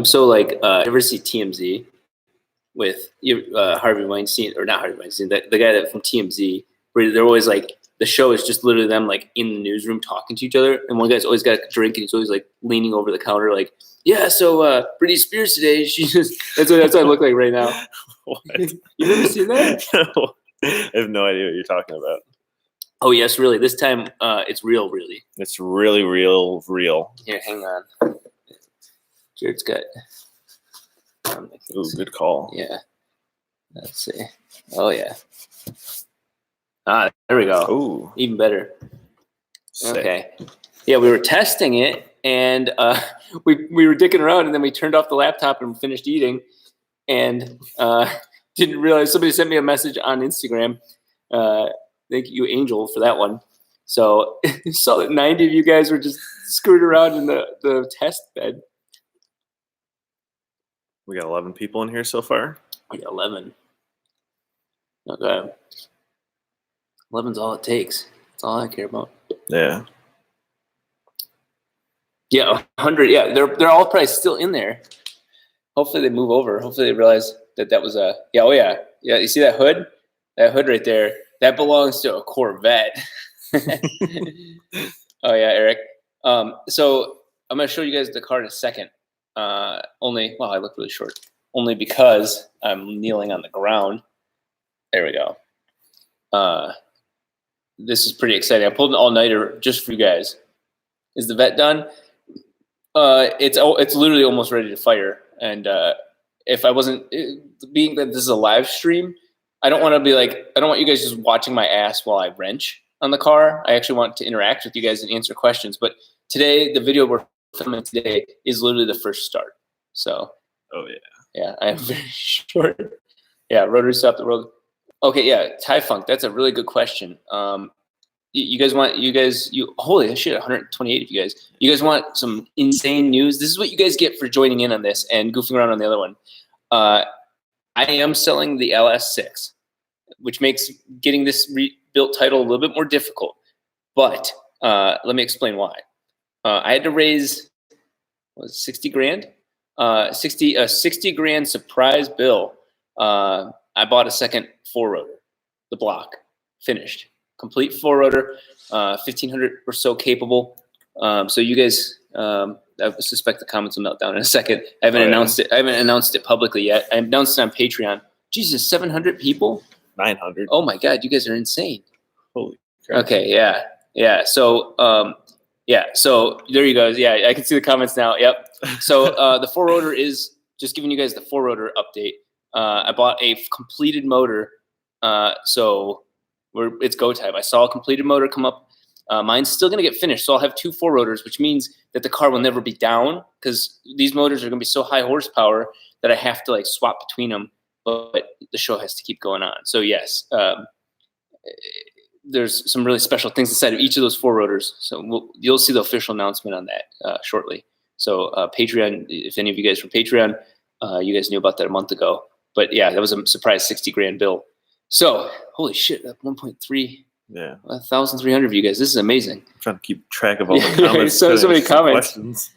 So like, ever see TMZ with Harvey Weinstein, or not Harvey Weinstein, the guy that from TMZ, where they're always like, the show is just literally them like in the newsroom talking to each other, and one guy's always got a drink and he's always like leaning over the counter like, yeah, so Britney Spears today, she just that's what I look like right now. What? You never seen that? No, I have no idea what you're talking about. Oh yes, really. This time it's real, really. It's really real. Here, hang on. Jared's got. Ooh, good call. Yeah. Let's see. Oh yeah. Ah, there we go. Ooh, Even better. sick. Okay. Yeah, we were testing it, and we were dicking around, and then we turned off the laptop and finished eating, and didn't realize somebody sent me a message on Instagram. Thank you, Angel, for that one. So saw that 90 of you guys were just screwed around in the test bed. We got 11 people in here so far. We got 11. Okay. 11's all it takes. That's all I care about. Yeah. Yeah, 100. Yeah, they're all probably still in there. Hopefully they move over. Hopefully they realize that was a yeah. Oh yeah, yeah. You see that hood? That hood right there. That belongs to a Corvette. Oh yeah, Eric. So I'm gonna show you guys the car in a second. I look really short. Only because I'm kneeling on the ground. There we go. This is pretty exciting. I pulled an all-nighter just for you guys. Is the vet done? It's literally almost ready to fire. And if I wasn't, being that this is a live stream, I don't want you guys just watching my ass while I wrench on the car. I actually want to interact with you guys and answer questions. But today, the video we're filming today is literally the first start. So. Oh yeah. Yeah, I am very short. Yeah, Rotary stop the road. Okay, yeah, Thai Funk. That's a really good question. Holy shit, 128 of you guys. You guys want some insane news? This is what you guys get for joining in on this and goofing around on the other one. I am selling the LS6, which makes getting this rebuilt title a little bit more difficult. But let me explain why. I had to raise 60 grand, 60 grand surprise bill. I bought a second four-rotor, the block, finished. Complete four-rotor, 1,500 or so capable. So you guys, I suspect the comments will melt down in a second. I haven't announced it. I haven't announced it publicly yet. I announced it on Patreon. Jesus, 700 people? 900. Oh my God, you guys are insane. Holy crap. Okay, yeah. So, so there you go. Yeah, I can see the comments now. Yep. So the four-rotor is just giving you guys the four-rotor update. I bought a completed motor, so it's go time. I saw a completed motor come up. Mine's still going to get finished, so I'll have 2 four-rotors, which means that the car will never be down because these motors are going to be so high horsepower that I have to swap between them. But the show has to keep going on. So yes, there's some really special things inside of each of those four-rotors. So you'll see the official announcement on that shortly. So Patreon, if any of you guys from Patreon, you guys knew about that a month ago. But yeah, that was a surprise 60 grand bill. So holy shit, 1.3. Yeah, 1,300 of you guys. This is amazing. I'm trying to keep track of all the comments. so many comments. Questions.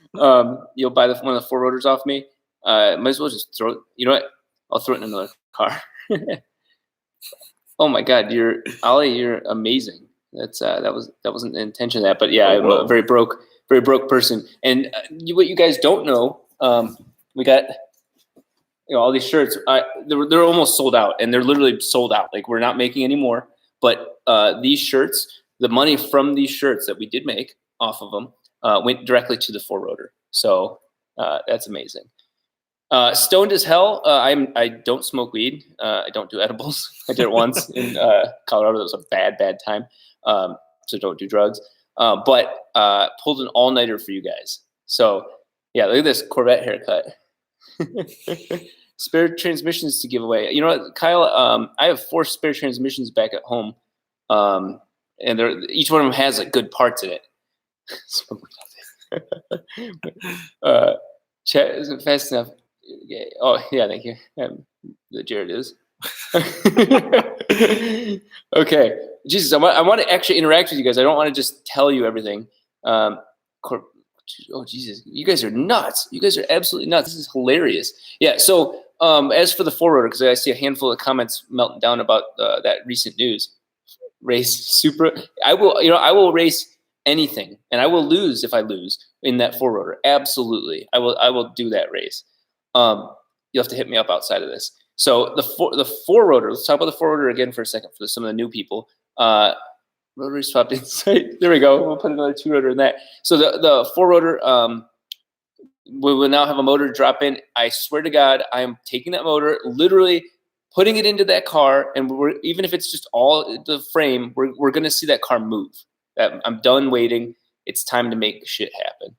You'll buy one of the four-rotors off me. Might as well just throw it. You know what? I'll throw it in another car. Oh my God, Ollie, you're amazing. That wasn't the intention of that, but yeah, I'm a very broke person. And what you guys don't know, we got all these shirts. They're almost sold out, and they're literally sold out. We're not making any more. But these shirts, the money from these shirts that we did make off of them went directly to the four-rotor. So that's amazing. Stoned as hell. I don't smoke weed. I don't do edibles. I did it once in Colorado. That was a bad time. So don't do drugs. But pulled an all-nighter for you guys. So yeah, look at this Corvette haircut. Spare transmissions to give away. You know what, Kyle? I have 4 spare transmissions back at home, and each one of them has good parts in it. Chat isn't fast enough. Okay. Oh yeah, thank you. The Jared is. Okay, Jesus, I want to actually interact with you guys. I don't want to just tell you everything. Oh Jesus, you guys are nuts. You guys are absolutely nuts. This is hilarious. Yeah. So as for the Four-rotor, because I see a handful of comments melting down about that recent news race. I will race anything, and I will lose if I lose in that Four-rotor. Absolutely, I will do that race. You'll have to hit me up outside of this. So the Four-rotor. Let's talk about the Four-rotor again for a second for some of the new people. Rotary swapped inside. There we go. We'll put another 2-rotor in that. So the Four-rotor, we will now have a motor drop in. I swear to God, I am taking that motor, literally putting it into that car, and even if it's just all the frame, we're going to see that car move. I'm done waiting. It's time to make shit happen.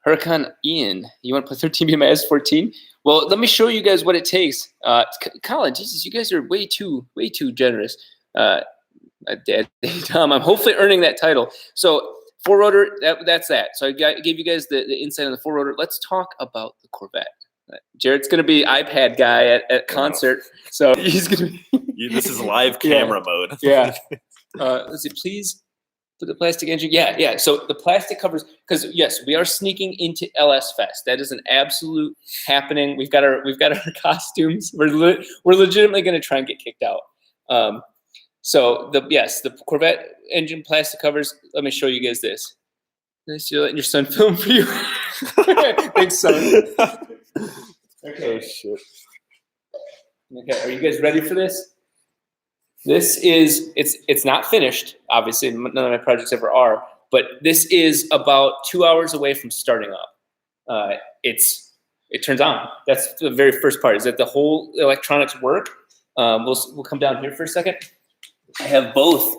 Huracan Ian, you want to put 13 in my S14? Well, let me show you guys what it takes. Colin, Jesus, you guys are way too generous. Dad, Tom, I'm hopefully earning that title. So Four-rotor, that's that. So I gave you guys the insight on the Four-rotor. Let's talk about the Corvette. Jared's going to be iPad guy at concert, so he's going to be. This is live camera mode. Yeah. Let's see, please put the plastic engine. Yeah. So the plastic covers, because yes, we are sneaking into LS Fest. That is an absolute happening. We've got our costumes. We're legitimately going to try and get kicked out. So the Corvette engine plastic covers. Let me show you guys this. Nice, you're letting your son film for you. Thanks, son. Okay. Oh shit. Okay, are you guys ready for this? This is it's not finished. Obviously, none of my projects ever are. But this is about 2 hours away from starting up. It turns on. That's the very first part. Is that the whole electronics work? We'll come down here for a second. I have both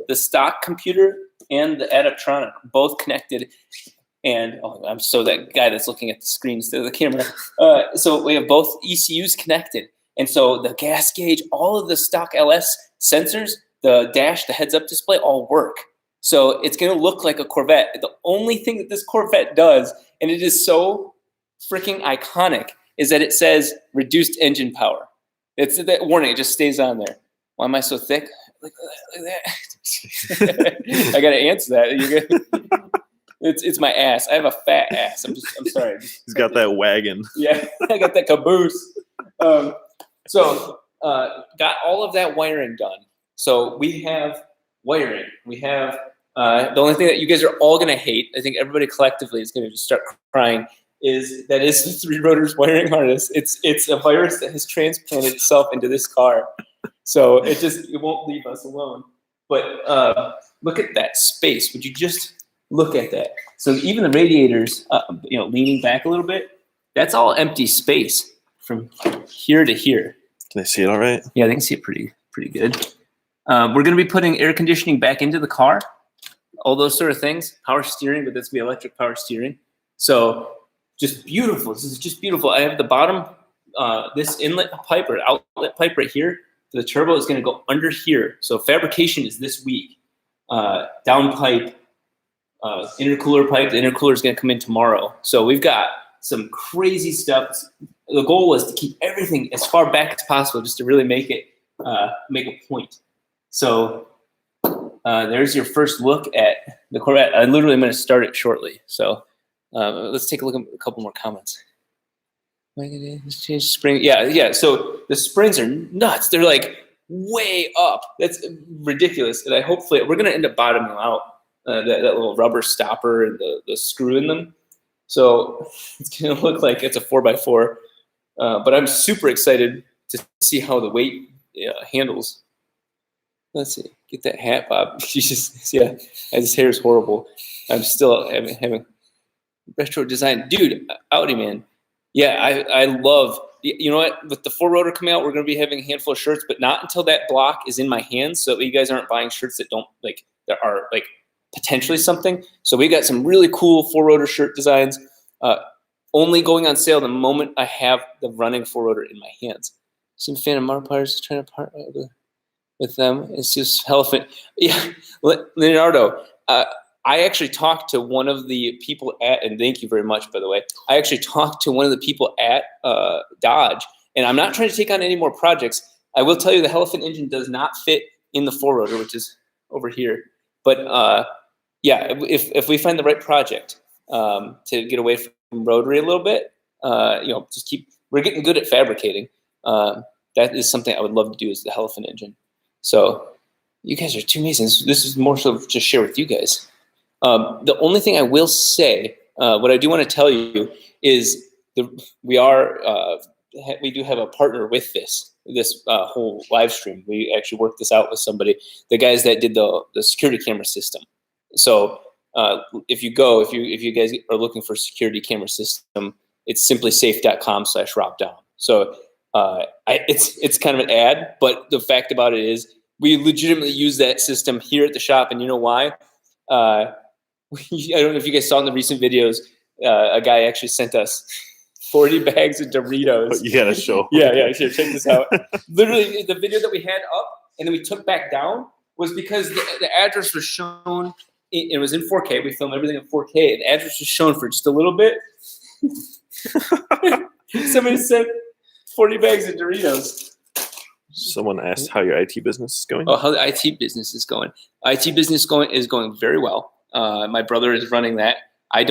the stock computer and the adaptronic both connected, and I'm so that guy that's looking at the screen instead of the camera. So we have both ECUs connected, and so the gas gauge, all of the stock LS sensors, the dash, the heads-up display, all work. So it's going to look like a Corvette. The only thing that this Corvette does, and it is so freaking iconic, is that it says reduced engine power. It's that warning. It just stays on there. Why am I so thick? Like that. I got to answer that. It's my ass. I have a fat ass. I'm sorry. He's got that wagon. Yeah, I got that caboose. So got all of that wiring done. So we have wiring. We have the only thing that you guys are all going to hate, I think everybody collectively is going to just start crying, is the 3-rotors wiring harness. It's a virus that has transplanted itself into this car. So it won't leave us alone. But look at that space. Would you just look at that? So even the radiators, leaning back a little bit, that's all empty space from here to here. Can I see it all right? Yeah, they can see it pretty good. We're going to be putting air conditioning back into the car, all those sort of things. Power steering, but that's going to be electric power steering. So just beautiful. This is just beautiful. I have the bottom, this inlet pipe or outlet pipe right here. The turbo is going to go under here. So fabrication is this week. Down pipe, intercooler pipe. The intercooler is going to come in tomorrow. So we've got some crazy stuff. The goal was to keep everything as far back as possible, just to really make it make a point. So there's your first look at the Corvette. I literally am going to start it shortly. So let's take a look at a couple more comments. Change spring. Yeah. So the springs are nuts. They're like way up. That's ridiculous. And hopefully we're going to end up bottoming out that little rubber stopper and the screw in them. So it's going to look like it's a 4x4. But I'm super excited to see how the weight handles. Let's see. Get that hat, Bob. Jesus, yeah. His hair is horrible. I'm still having retro design. Dude, Audi, man. Yeah, I love, you know what, with the Four-rotor coming out, we're going to be having a handful of shirts, but not until that block is in my hands, so you guys aren't buying shirts that that are potentially something. So we got some really cool Four-rotor shirt designs, only going on sale the moment I have the running Four-rotor in my hands. Some fan of Marpars trying to part with them. It's just elephant. Yeah, Leonardo, I actually talked to one of the people and thank you very much, by the way. I actually talked to one of the people at Dodge, and I'm not trying to take on any more projects. I will tell you the Elephant engine does not fit in the Four-rotor, which is over here. But yeah, if we find the right project to get away from Rotary a little bit, we're getting good at fabricating. That is something I would love to do, is the Elephant engine. So you guys are too amazing. This is more so to share with you guys. The only thing I will say, what I do want to tell you is we do have a partner with this whole live stream. We actually worked this out with somebody, the guys that did the security camera system. So if you guys are looking for a security camera system, it's simplysafe.com/RobDown. So it's kind of an ad, but the fact about it is we legitimately use that system here at the shop, and you know why? I don't know if you guys saw in the recent videos, a guy actually sent us 40 bags of Doritos. You gotta show. Yeah, here, check this out. Literally, the video that we had up and then we took back down was because the address was shown. It was in 4K. We filmed everything in 4K. The address was shown for just a little bit. Somebody said 40 bags of Doritos. Someone asked how your IT business is going. Oh, how the IT business is going. IT business is going very well. My brother is running that. I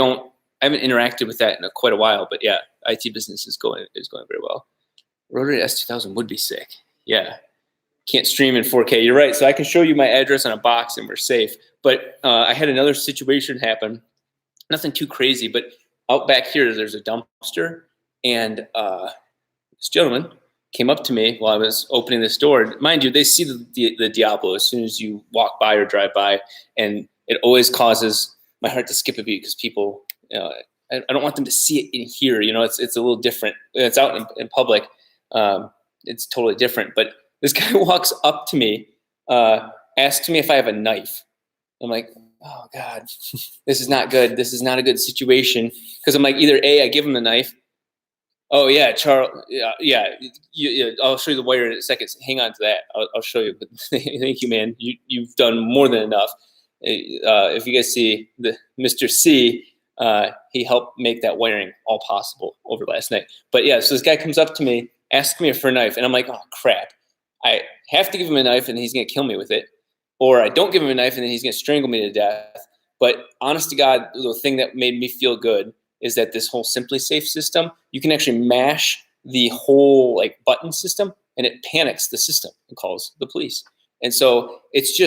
haven't interacted with that in quite a while, but yeah, IT business is going very well. Rotary S2000 would be sick. Yeah. Can't stream in 4K. You're right. So I can show you my address on a box and we're safe. But I had another situation happen. Nothing too crazy, but out back here, there's a dumpster. And this gentleman came up to me while I was opening this door. Mind you, they see the Diablo as soon as you walk by or drive by. And it always causes my heart to skip a beat because people, I don't want them to see it in here. It's a little different. It's out in public. It's totally different. But this guy walks up to me, asks me if I have a knife. I'm like, oh God, this is not good. This is not a good situation. Because I'm like, either A, I give him the knife. Oh yeah, Charles. Yeah. I'll show you the wire in a second. Hang on to that. I'll show you. But thank you, man. You've done more than enough. If you guys see the Mr. C, he helped make that wiring all possible over last night. But yeah, so this guy comes up to me, asks me for a knife, and I'm like, oh crap. I have to give him a knife and he's going to kill me with it. Or I don't give him a knife and then he's going to strangle me to death. But honest to God, the thing that made me feel good is that this whole Simply Safe system, you can actually mash the whole button system and it panics the system and calls the police. And so it's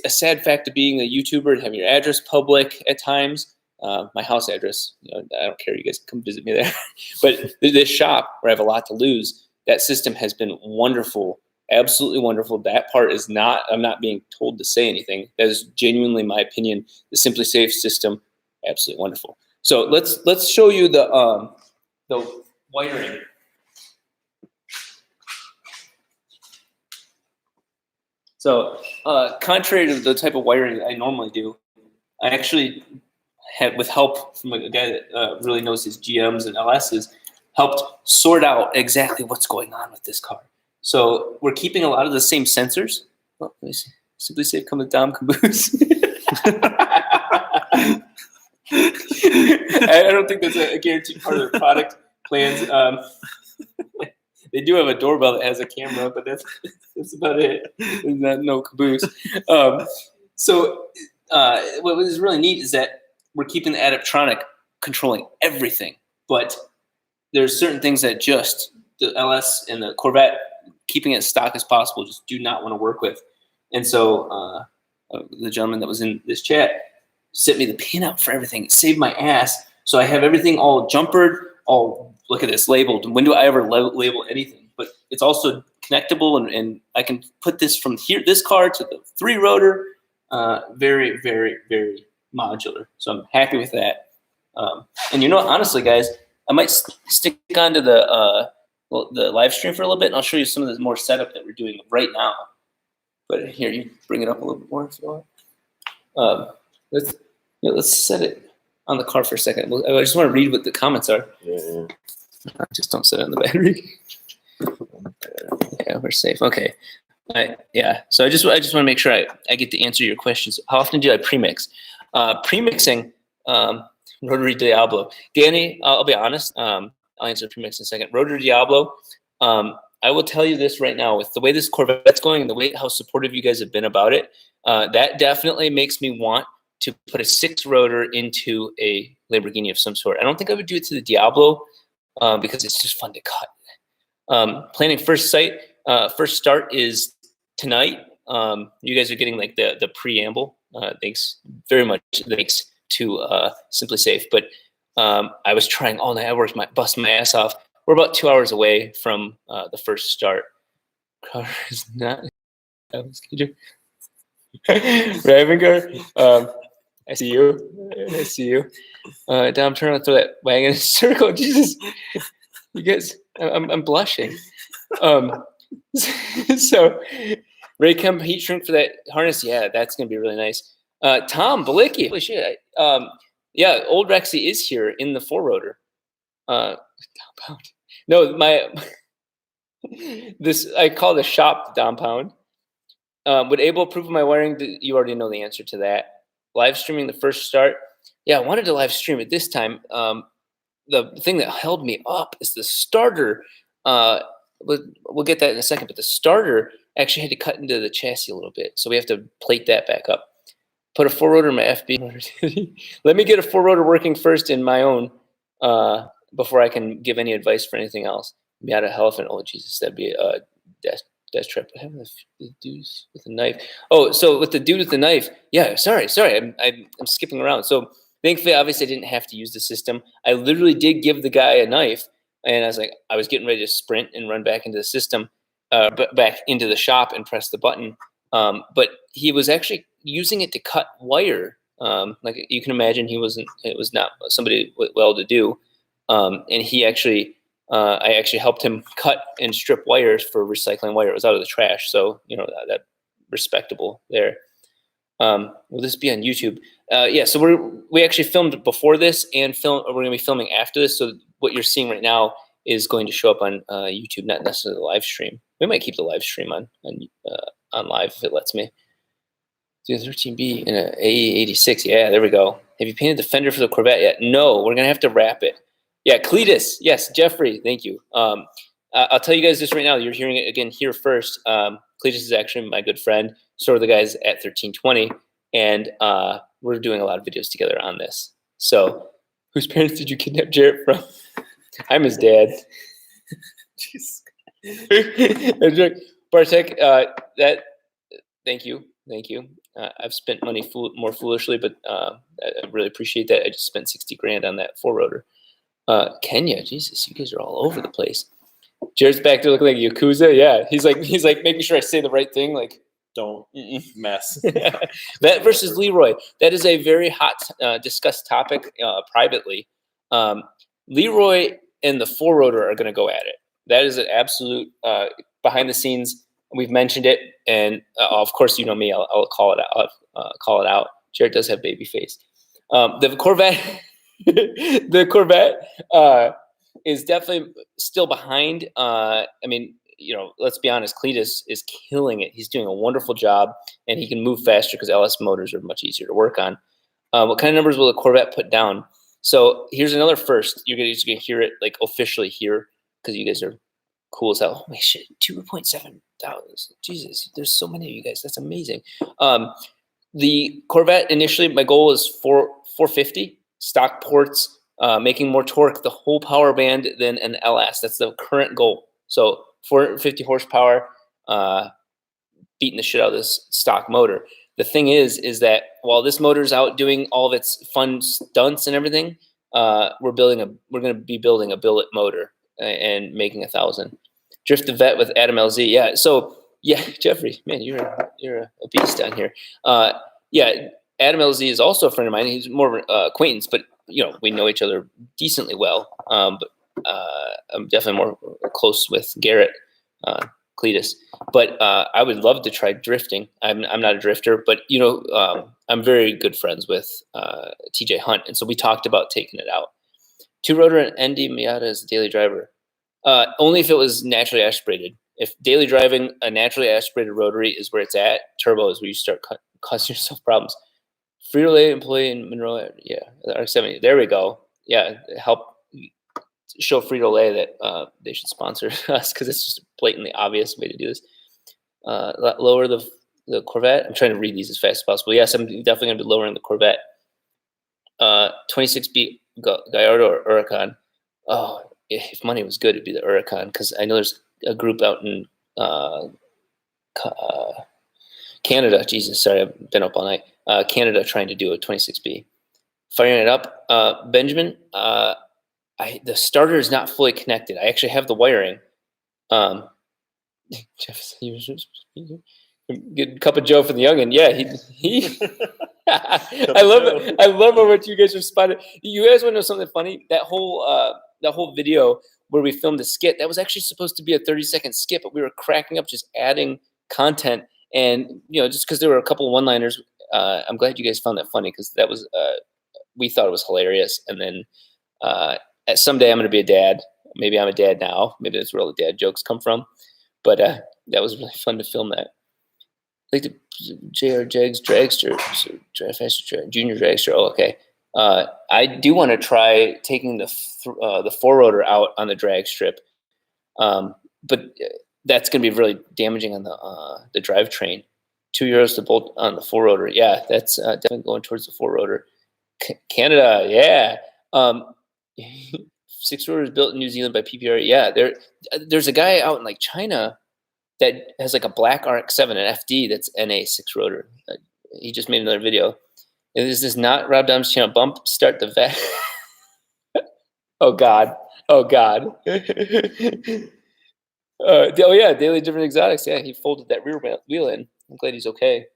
a sad fact of being a YouTuber and having your address public at times. My house address, I don't care. You guys can come visit me there. But this shop where I have a lot to lose, that system has been wonderful. Absolutely wonderful. That part is not, I'm not being told to say anything. That is genuinely my opinion. The Simply Safe system, absolutely wonderful. So let's show you the wiring. So contrary to the type of wiring that I normally do, I actually had, with help from a guy that really knows his GMs and LSs, helped sort out exactly what's going on with this car. So we're keeping a lot of the same sensors. Oh, let me see. Simply Safe come with Dom Caboose. I don't think that's a guaranteed part of the product plans. They do have a doorbell that has a camera, but that's about it. There's no caboose. So what is really neat is that we're keeping the Adaptronic controlling everything, but there's certain things that just the LS and the Corvette, keeping it as stock as possible, just do not want to work with. And so the gentleman that was in this chat sent me the pinout for everything. It saved my ass. So I have everything all jumpered, all, look at this, labeled. When do I ever label anything? But it's also connectable, and I can put this from here, this car, to the 3-rotor. Very, very, very modular. So I'm happy with that. And honestly, guys, I might stick onto the live stream for a little bit, and I'll show you some of the more setup that we're doing right now. But here, you bring it up a little bit more if you want. Let's set it on the car for a second. I just want to read what the comments are. Yeah. Just don't set it on the battery. Yeah, we're safe. Okay. So I just want to make sure I get to answer your questions. How often do I premix? Premixing, Rotary Diablo. Danny, I'll be honest. I'll answer premix in a second. Rotary Diablo. I will tell you this right now, with the way this Corvette's going and the way how supportive you guys have been about it, that definitely makes me want to put a 6-rotor into a Lamborghini of some sort. I don't think I would do it to the Diablo because it's just fun to cut. Planning first start is tonight. You guys are getting like the preamble. Thanks very much. Thanks to Simply Safe. But I was trying all night. I busted my ass off. We're about 2 hours away from the first start. Car is not. Ravengar, I see you. I see you. Dom, turn around, throw that wagon in a circle. Jesus, you guys, I'm blushing. So, Raychem heat shrink for that harness. Yeah, that's gonna be really nice. Tom Balicki, holy shit. Yeah, old Rexy is here in the 4-rotor. Compound. No, this I call the shop the compound. Would Abel approve of my wiring? You already know the answer to that. Live streaming the first start. Yeah, I wanted to live stream it this time. The thing that held me up is the starter. We'll get that in a second, but the starter actually had to cut into the chassis a little bit, so we have to plate that back up. Put a 4-rotor in my FB. Let me get a 4-rotor working first in my own before I can give any advice for anything else. Miata Elephant. Oh Jesus, that'd be a death trip. I have the dudes with a knife. Oh, so with the dude with the knife. Yeah, sorry. I'm skipping around. So thankfully, obviously, I didn't have to use the system. I literally did give the guy a knife, and I was getting ready to sprint and run back into the system, back into the shop and press the button. But he was actually using it to cut wire. Like you can imagine, it was not somebody well to do. And he actually, I actually helped him cut and strip wires for recycling wire. It was out of the trash. So, that respectable there. Will this be on YouTube? Yeah. So we actually filmed before this and we're going to be filming after this. So what you're seeing right now is going to show up on YouTube, not necessarily the live stream. We might keep the live stream on live if it lets me. Do 13B in an AE86. Yeah, there we go. Have you painted the fender for the Corvette yet? No, we're going to have to wrap it. Yeah, Cletus. Yes, Jeffrey. Thank you. I'll tell you guys this right now. You're hearing it again here first. Cletus is actually my good friend. So are the guys at 1320. And we're doing a lot of videos together on this. So whose parents did you kidnap Jarrett from? I'm his dad. Jeez. Bartek, thank you. I've spent money more foolishly, but I really appreciate that. I just spent 60 grand on that 4-rotor. Kenya, Jesus, you guys are all over the place. Jared's back there looking like a Yakuza. Yeah, he's like making sure I say the right thing. Like, don't mess. That versus Leroy. That is a very hot discussed topic privately. Leroy and the 4-rotor are going to go at it. That is an absolute behind the scenes. We've mentioned it, and of course, you know me. I'll call it out. Jared does have baby face. The Corvette, is definitely still behind. I mean, let's be honest. Cletus is killing it. He's doing a wonderful job, and he can move faster because LS motors are much easier to work on. What kind of numbers will the Corvette put down? So here's another first. You're gonna hear it like officially here because you guys are cool as hell. Holy shit, 2.7 thousand. Jesus, there's so many of you guys. That's amazing. The Corvette initially, my goal is 450 stock ports, making more torque, the whole power band than an LS. That's the current goal. So 450 horsepower, beating the shit out of this stock motor. The thing is that while this motor is out doing all of its fun stunts and everything, we're going to be building a billet motor and making 1,000. Drift the Vet with Adam LZ. Yeah. So yeah, Jeffrey, man, you're a beast down here. Yeah, Adam LZ is also a friend of mine. He's more of an acquaintance, but we know each other decently well. But I'm definitely more close with Garrett Cletus. But I would love to try drifting. I'm not a drifter, but I'm very good friends with TJ Hunt, and so we talked about taking it out. 2-rotor and ND Miata as a daily driver. Only if it was naturally aspirated. If daily driving, a naturally aspirated rotary is where it's at. Turbo is where you start causing yourself problems. Frito-Lay employee in Monroe, yeah, the R70. There we go. Yeah, help show Frito-Lay that they should sponsor us because it's just a blatantly obvious way to do this. Lower the the Corvette. I'm trying to read these as fast as possible. Yes, I'm definitely going to be lowering the Corvette. 26B Gallardo or Huracan. Oh, if money was good, it'd be the Huracan, because I know there's a group out in Canada. Jesus, sorry, I've been up all night. Canada trying to do a 26B. Firing it up. Benjamin, the starter is not fully connected. I actually have the wiring. Jeff, good cup of Joe for the youngin. Yeah, he I love what you guys responded. You guys want to know something funny? That whole video where we filmed the skit, that was actually supposed to be a 30-second skit, but we were cracking up just adding content. And just because there were a couple of one-liners, I'm glad you guys found that funny, because that was we thought it was hilarious. And then someday I'm going to be a dad. Maybe I'm a dad now. Maybe that's where all the dad jokes come from. But that was really fun to film that. Like the JR Jags Dragster, Drive Faster Junior Dragster. Oh, okay. I do want to try taking the four-rotor out on the drag strip, but that's going to be really damaging on the drivetrain. €2 to bolt on the four-rotor. Yeah, that's definitely going towards the four-rotor. Canada, yeah. 6-rotors built in New Zealand by PPR. Yeah, there's a guy out in like China that has like a black RX-7, an FD that's NA 6-rotor. He just made another video. This is not Rob Dom's channel. Bump start the vet. Oh God. Oh yeah, Daily Different Exotics. Yeah, he folded that rear wheel in. I'm glad he's okay.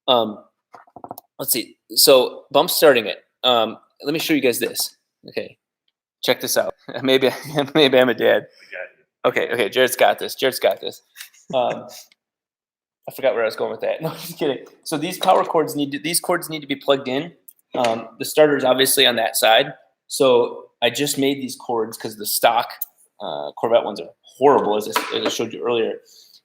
Let's see. So Bump's starting it. Let me show you guys this. Okay, check this out. Maybe I'm a dad. Okay. Jared's got this. I forgot where I was going with that. No, just kidding. So these power cords cords need to be plugged in. The starter is obviously on that side. So I just made these cords because the stock Corvette ones are horrible, as I showed you earlier.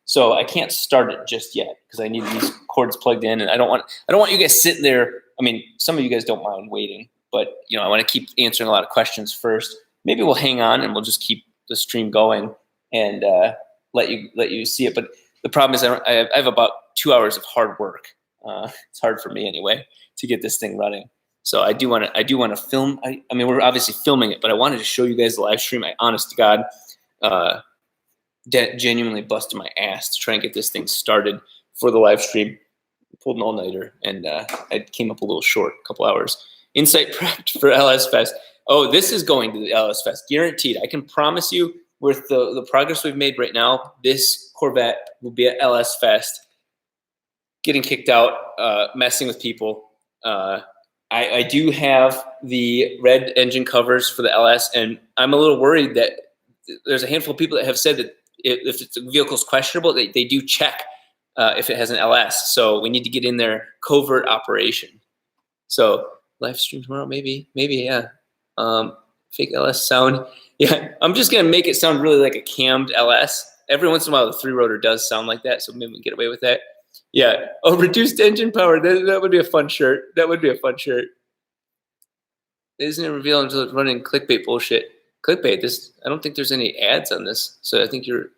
So I can't start it just yet because I need these cords plugged in, and I don't want you guys sitting there. I mean, some of you guys don't mind waiting, but I want to keep answering a lot of questions first. Maybe we'll hang on and we'll just keep the stream going and let you see it. But the problem is I have about 2 hours of hard work. It's hard for me anyway to get this thing running. So I do want to film. I mean, we're obviously filming it, but I wanted to show you guys the live stream. I, honest to God, genuinely busted my ass to try and get this thing started for the live stream. Pulled an all-nighter, and I came up a little short, a couple hours. Insight prepped for LS Fest. Oh, this is going to the LS Fest, guaranteed. I can promise you, with the progress we've made right now, this Corvette will be at LS Fest, getting kicked out, messing with people. I do have the red engine covers for the LS, and I'm a little worried that there's a handful of people that have said that if the vehicle's questionable, they do check if it has an LS. So we need to get in there, covert operation. So live stream tomorrow, maybe, yeah. Fake LS sound. Yeah, I'm just going to make it sound really like a cammed LS. Every once in a while, the 3-rotor does sound like that, so maybe we can get away with that. Yeah. Oh, reduced engine power. That would be a fun shirt. Isn't it revealed until it's running clickbait bullshit? Clickbait. I don't think there's any ads on this, so I think you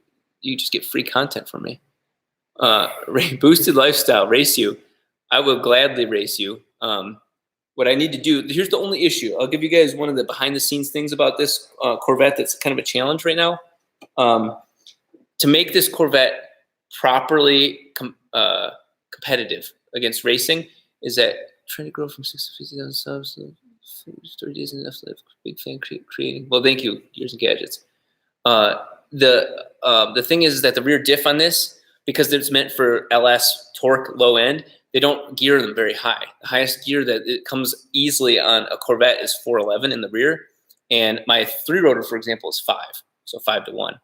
just get free content from me. Boosted lifestyle. Race you. I will gladly race you. What I need to do, here's the only issue. I'll give you guys one of the behind-the-scenes things about this Corvette that's kind of a challenge right now. To make this Corvette properly competitive against racing is that trying to grow from 6 to 50,000 subs. 30 days enough to live. Big fan creating. Well, thank you, Gears and Gadgets. The thing is that the rear diff on this, because it's meant for LS torque low end, they don't gear them very high. The highest gear that it comes easily on a Corvette is 411 in the rear, and my 3-rotor, for example, is 5, so 5 to 1.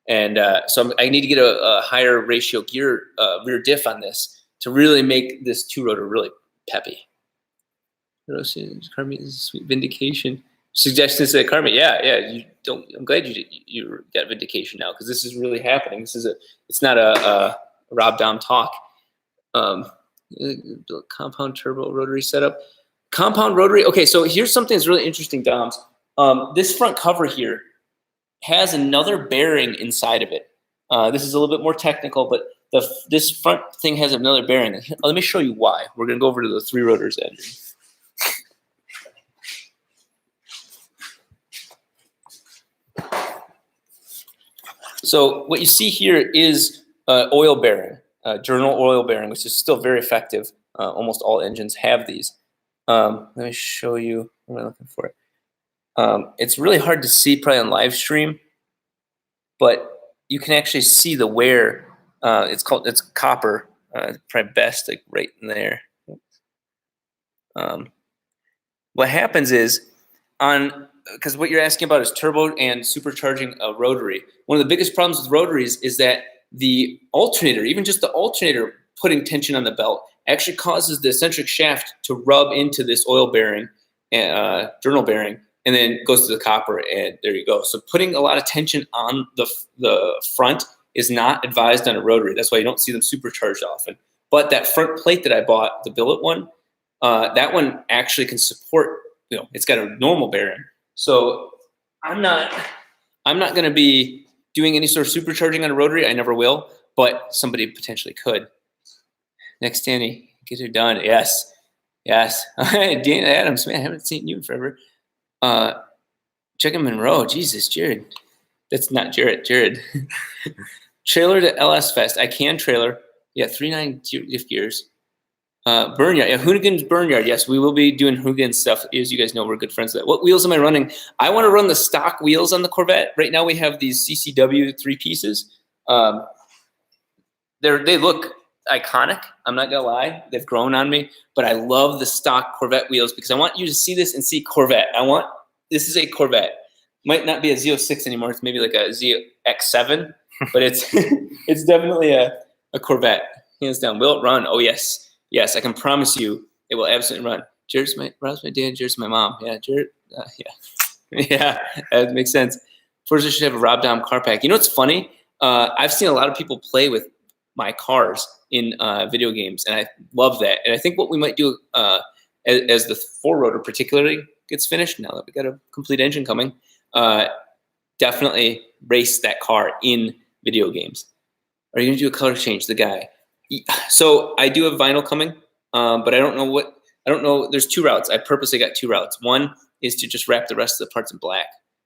And so I need to get a higher ratio gear rear diff on this to really make this 2-rotor really peppy. Carmi is sweet vindication. Suggestions that Carmi, yeah. You don't. I'm glad you got vindication now, because this is really happening. It's not a Rob Dom talk. Compound turbo rotary setup. Compound rotary. Okay, so here's something that's really interesting, Doms. This front cover here has another bearing inside of it. This is a little bit more technical, but this front thing has another bearing. Let me show you why. We're going to go over to the 3-rotors engine. So what you see here is oil bearing, journal oil bearing, which is still very effective. Almost all engines have these. Let me show you. What am I looking for? It's really hard to see probably on live stream, but you can actually see the wear. It's copper. Probably best like right in there. What happens is because what you're asking about is turbo and supercharging a rotary. One of the biggest problems with rotaries is that the alternator, even just the alternator putting tension on the belt, actually causes the eccentric shaft to rub into this oil bearing, journal bearing, and then goes to the copper, and there you go. So putting a lot of tension on the front is not advised on a rotary. That's why you don't see them supercharged often. But that front plate that I bought, the billet one, that one actually can support, it's got a normal bearing. So I'm not going to be doing any sort of supercharging on a rotary. I never will, but somebody potentially could. Next, Danny, get her done. Yes. Dan Adams, man, I haven't seen you in forever. Chicken Monroe, Jesus, Jared. That's not Jared. Trailer to LS Fest. I can trailer. Yeah, 3.9 lift gears. Burnyard, yeah, Hoonigan's Burnyard. Yes, we will be doing Hoonigan stuff. As you guys know, we're good friends with that. What wheels am I running? I want to run the stock wheels on the Corvette. Right now we have these CCW 3-pieces. They look iconic. I'm not gonna lie. They've grown on me, but I love the stock Corvette wheels because I want you to see this and see Corvette. This is a Corvette. Might not be a Z06 anymore. It's maybe like a ZX7, but it's it's definitely a Corvette. Hands down. Will it run? Oh yes. Yes, I can promise you it will absolutely run. Rob's my dad, Jared's my mom. Yeah, Jared, yeah, that makes sense. Forza should have a Rob Dom car pack. You know what's funny? I've seen a lot of people play with my cars in video games, and I love that. And I think what we might do as the 4-rotor particularly gets finished, now that we got a complete engine coming, definitely race that car in video games. Are you going to do a color change? The guy. So I do have vinyl coming, but I don't know. There's 2 routes. I purposely got 2 routes. One is to just wrap the rest of the parts in black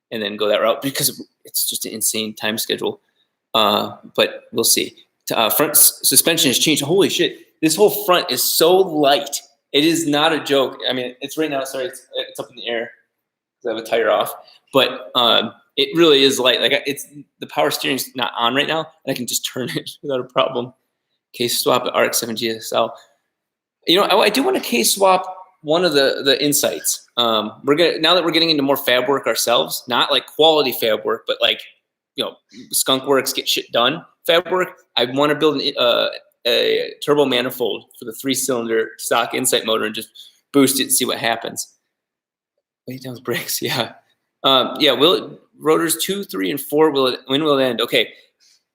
and then go that route because it's just an insane time schedule. But we'll see. Front suspension has changed. Holy shit. This whole front is so light. It is not a joke. I mean, it's right now. Sorry, it's up in the air because I have a tire off. But it really is light. Like the power steering's not on right now, and I can just turn it without a problem. Case swap at RX-7 GSL. I do want to case swap one of the Insights. Now that we're getting into more fab work ourselves, not like quality fab work, but like skunk works, get shit done fab work. I want to build a turbo manifold for the 3-cylinder stock Insight motor and just boost it and see what happens. Lay down brakes, yeah. Rotors 2, 3, and 4, when will it end? Okay.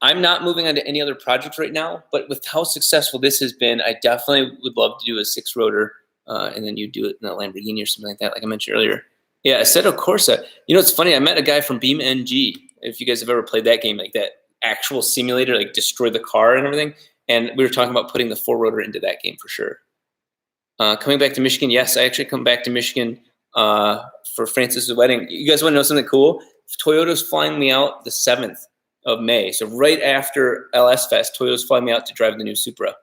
I'm not moving on to any other project right now, but with how successful this has been, I definitely would love to do a 6-rotor, and then you do it in a Lamborghini or something like that, like I mentioned earlier. Yeah, Assetto Corsa. It's funny. I met a guy from Beam NG. If you guys have ever played that game, like that actual simulator, like destroy the car and everything, and we were talking about putting the 4-rotor into that game for sure. Coming back to Michigan, yes, I actually come back to Michigan for Francis's wedding. You guys want to know something cool? Toyota's flying me out the 7th of May. So right after LS Fest, Toyota's flying me out to drive the new Supra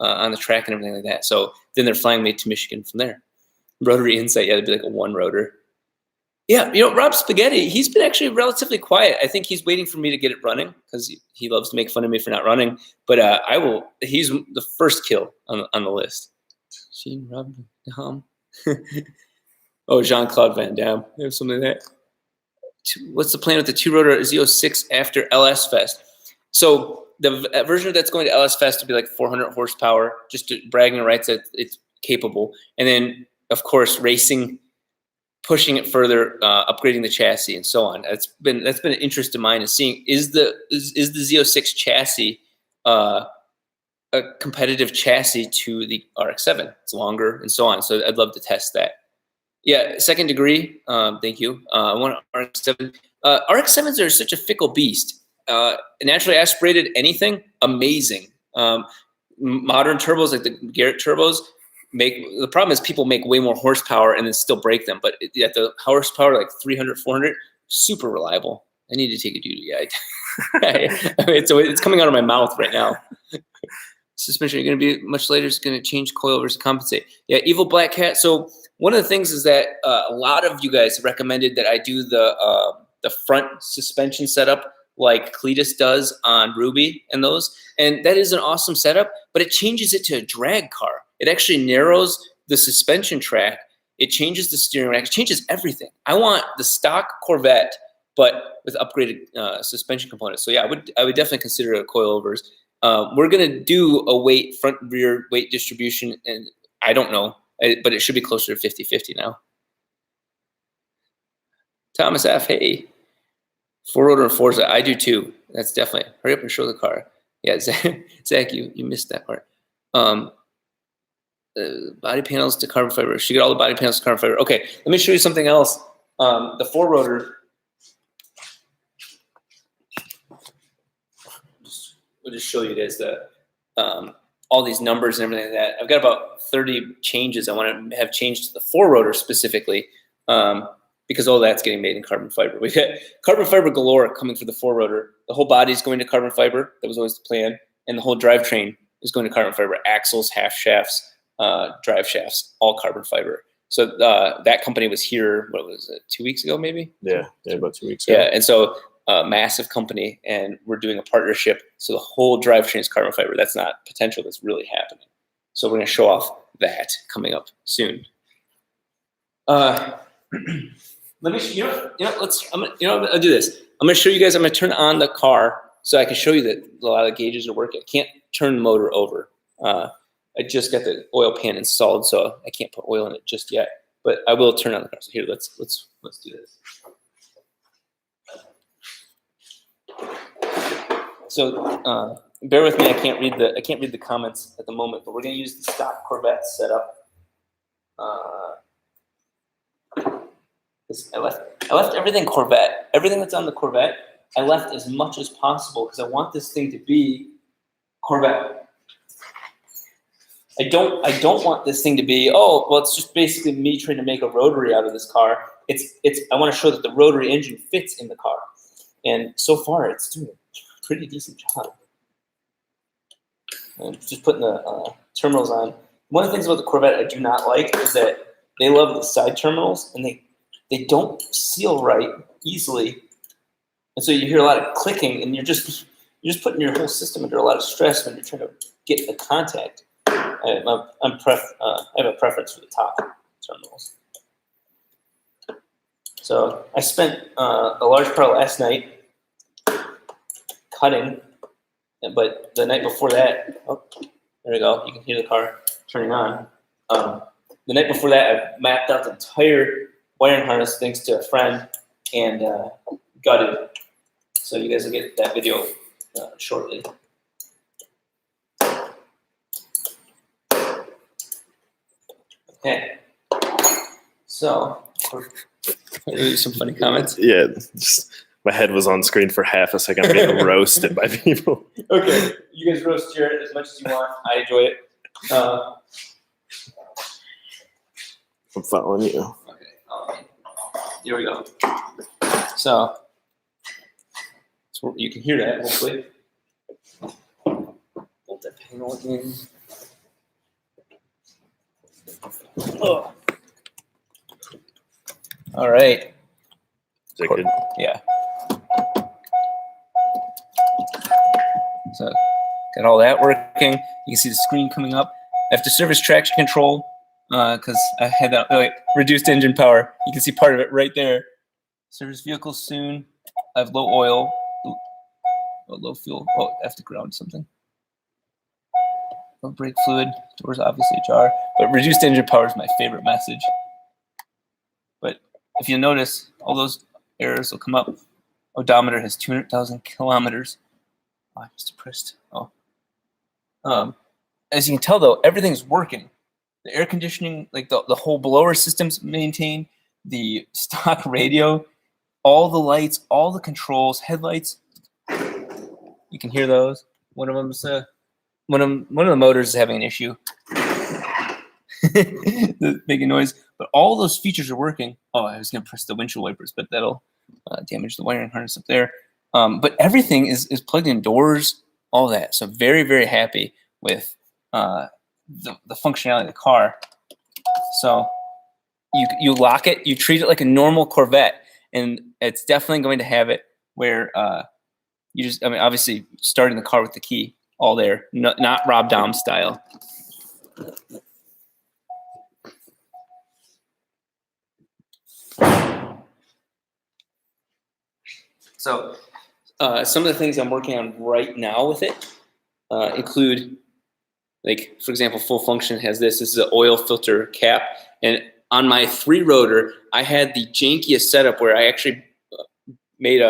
on the track and everything like that. So then they're flying me to Michigan from there. Rotary Insight, yeah, it'd be like a 1-rotor. Yeah, Rob Spaghetti, he's been actually relatively quiet. I think he's waiting for me to get it running because he loves to make fun of me for not running. But he's the first kill on the list. Gene Rob Dam. Oh, Jean-Claude Van Damme. There's something like that. What's the plan with the 2-rotor Z06 after LS Fest? So the version that's going to LS Fest would be like 400 horsepower, just bragging rights that it's capable. And then, of course, racing, pushing it further, upgrading the chassis, and so on. That's been an interest of mine, is seeing is the Z06 chassis a competitive chassis to the RX-7. It's longer and so on. So I'd love to test that. Yeah, Second Degree. Thank you. I want RX-7. RX-7s are such a fickle beast. Naturally aspirated anything, amazing. Modern turbos, like the Garrett turbos, the problem is people make way more horsepower and then still break them. But at the horsepower, like 300, 400, super reliable. I need to take a duty guide. I mean, so it's coming out of my mouth right now. Suspension, you're going to be much later. It's going to change coilovers to compensate. Yeah, Evil Black Cat. So one of the things is that a lot of you guys recommended that I do the front suspension setup like Cletus does on Ruby and those. And that is an awesome setup, but it changes it to a drag car. It actually narrows the suspension track. It changes the steering rack. It changes everything. I want the stock Corvette, but with upgraded suspension components. So yeah, I would definitely consider it coilovers. We're gonna do a front rear weight distribution, and I don't know, but it should be closer to 50-50 now. Thomas F. Hey, Four-rotor and Forza, I do too. That's definitely. Hurry up and show the car. Yeah, Zach, you missed that part. Body panels to carbon fiber. Should get all the body panels to carbon fiber. Okay, let me show you something else. The four-rotor. We'll just show you this, all these numbers and everything like that. I've got about 30 changes I want to have changed to the four-rotor specifically, because all that's getting made in carbon fiber. We've got carbon fiber galore coming for the four-rotor. The whole body is going to carbon fiber. That was always the plan. And the whole drivetrain is going to carbon fiber. Axles, half shafts, drive shafts, all carbon fiber. So that company was here, what was it, 2 weeks ago maybe? Yeah, about 2 weeks ago. Yeah, and so massive company, and we're doing a partnership. So the whole drivetrain is carbon fiber. That's not potential. That's really happening. So we're going to show off that coming up soon. Let me, I'll do this. I'm going to show you guys. I'm going to turn on the car so I can show you that a lot of the gauges are working. I can't turn the motor over. I just got the oil pan installed, so I can't put oil in it just yet. But I will turn on the car. So here, let's do this. So bear with me. I can't read the comments at the moment, but we're going to use the stock Corvette setup. I left everything Corvette. Everything that's on the Corvette, I left as much as possible because I want this thing to be Corvette. I don't want this thing to be, oh, well, it's just basically me trying to make a Rotary out of this car. I want to show that the Rotary engine fits in the car. And so far, it's doing a pretty decent job. And just putting the terminals on. One of the things about the Corvette I do not like is that they love the side terminals, and they don't seal right easily. And so you hear a lot of clicking, and you're just putting your whole system under a lot of stress when you're trying to get the contact. I have a preference for the top terminals. So I spent a large part of last night cutting, but the night before that, oh, there we go. You can hear the car turning on. The night before that, I mapped out the entire wiring harness thanks to a friend and gutted. So you guys will get that video shortly. Okay. So, some funny comments. Yeah, just, my head was on screen for half a second being roasted by people. Okay, you guys roast Jared as much as you want. I enjoy it. I'm following you. Okay. Here we go. So you can hear that, hopefully. Bolt that panel in. Oh. All right. Is that good? Yeah. So got all that working. You can see the screen coming up. I have to service traction control because I had that reduced engine power. You can see part of it right there. Service vehicle soon. I have low oil, low fuel. Oh, I have to ground something. Low brake fluid. Doors obviously ajar. But reduced engine power is my favorite message. But if you notice, all those errors will come up. Odometer has 200,000 kilometers. Oh, I was depressed. Oh. As you can tell, though, everything's working. The air conditioning, like the whole blower system's maintained. The stock radio, all the lights, all the controls, headlights. You can hear those. One of them's one of the motors is having an issue. Making noise, but all those features are working. Oh, I was gonna press the windshield wipers, but that'll damage the wiring harness up there. But everything is plugged in, doors, all that. So very, very happy with the functionality of the car. So you lock it, you treat it like a normal Corvette, and it's definitely going to have it where you just, I mean, obviously starting the car with the key, all there, not Rob Dom style. So some of the things I'm working on right now with it include, like, for example, Full Function has this. This is an oil filter cap. And on my 3-rotor, I had the jankiest setup where I actually made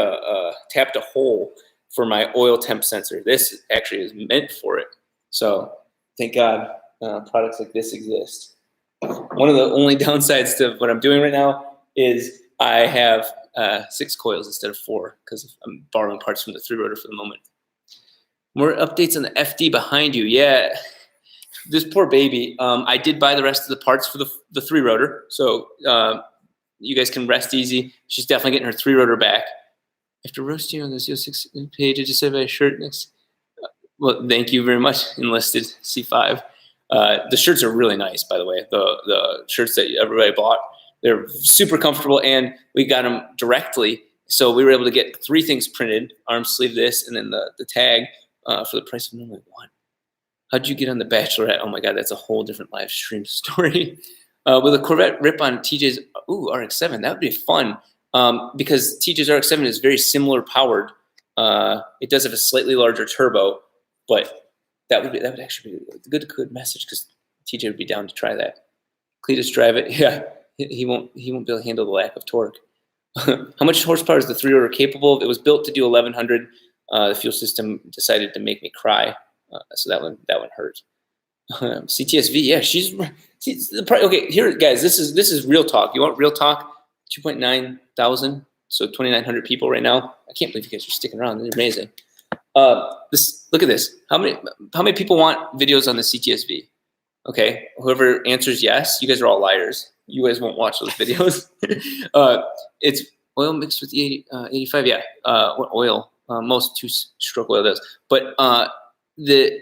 tapped a hole for my oil temp sensor. This actually is meant for it. So thank God products like this exist. One of the only downsides to what I'm doing right now is I have 6 coils instead of 4 because I'm borrowing parts from the 3-rotor for the moment. More updates on the FD behind you. Yeah, this poor baby. I did buy the rest of the parts for the 3-rotor, so you guys can rest easy. She's definitely getting her 3-rotor back. After roasting on the 06 page, I just said my shirt next. Well, thank you very much, Enlisted C5. The shirts are really nice, by the way. The shirts that everybody bought, they're super comfortable, and we got them directly. So we were able to get 3 things printed: arm sleeve, this, and then the tag for the price of normally 1. How'd you get on The Bachelorette? Oh my God, that's a whole different live stream story. With a Corvette rip on TJ's RX-7, that would be fun because TJ's RX-7 is very similar powered. It does have a slightly larger turbo, but that would actually be a good message because TJ would be down to try that. Cletus drive it, yeah. He won't be able to handle the lack of torque. How much horsepower is the 3-rotor capable of? It was built to do 1100. The fuel system decided to make me cry, so that one hurt. CTSV, yeah, okay. Here, guys, this is real talk. You want real talk? 2.9 thousand, so 2,900 people right now. I can't believe you guys are sticking around. They're amazing. Look at this. How many people want videos on the CTSV? Okay, whoever answers yes, you guys are all liars. You guys won't watch those videos. It's oil mixed with 85. Yeah, oil. Most 2-stroke oil does. But the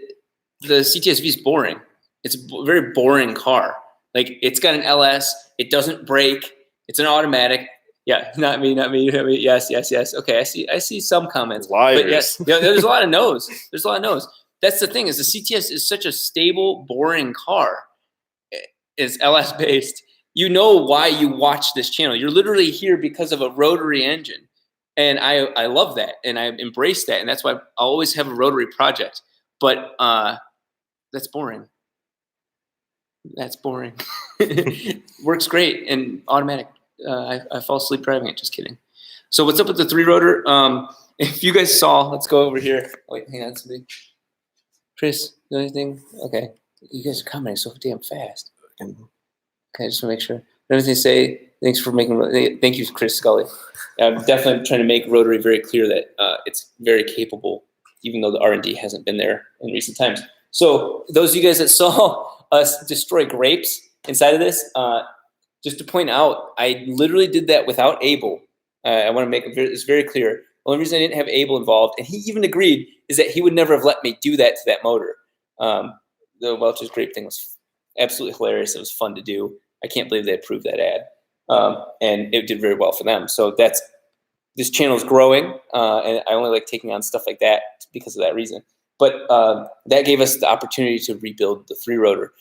CTSV is boring. It's a very boring car. Like, it's got an LS. It doesn't brake. It's an automatic. Yeah, not me. Yes. Okay, I see some comments. Liars. But yes, there's a lot of no's. There's a lot of no's. That's the thing, is the CTS is such a stable, boring car. It's LS based. You know why you watch this channel. You're literally here because of a rotary engine. And I love that, and I embrace that, and that's why I always have a rotary project. But that's boring. That's boring. Works great and automatic. I fall asleep driving it. Just kidding. So what's up with the 3-rotor? If you guys saw, let's go over here. Wait, hang on, somebody. Chris, you know anything? Okay, you guys are commenting so damn fast. Okay, I just want to make sure. Anything to say? Thanks for making. Thank you, Chris Scully. I'm definitely trying to make Rotary very clear that it's very capable, even though the R&D hasn't been there in recent times. So those of you guys that saw us destroy grapes inside of this, just to point out, I literally did that without Abel. I want to make this very clear. The only reason I didn't have Abel involved, and he even agreed, is that he would never have let me do that to that motor. The Welch's grape thing was absolutely hilarious. It was fun to do. I can't believe they approved that ad. And it did very well for them. So this channel is growing, and I only like taking on stuff like that because of that reason. But that gave us the opportunity to rebuild the 3-rotor.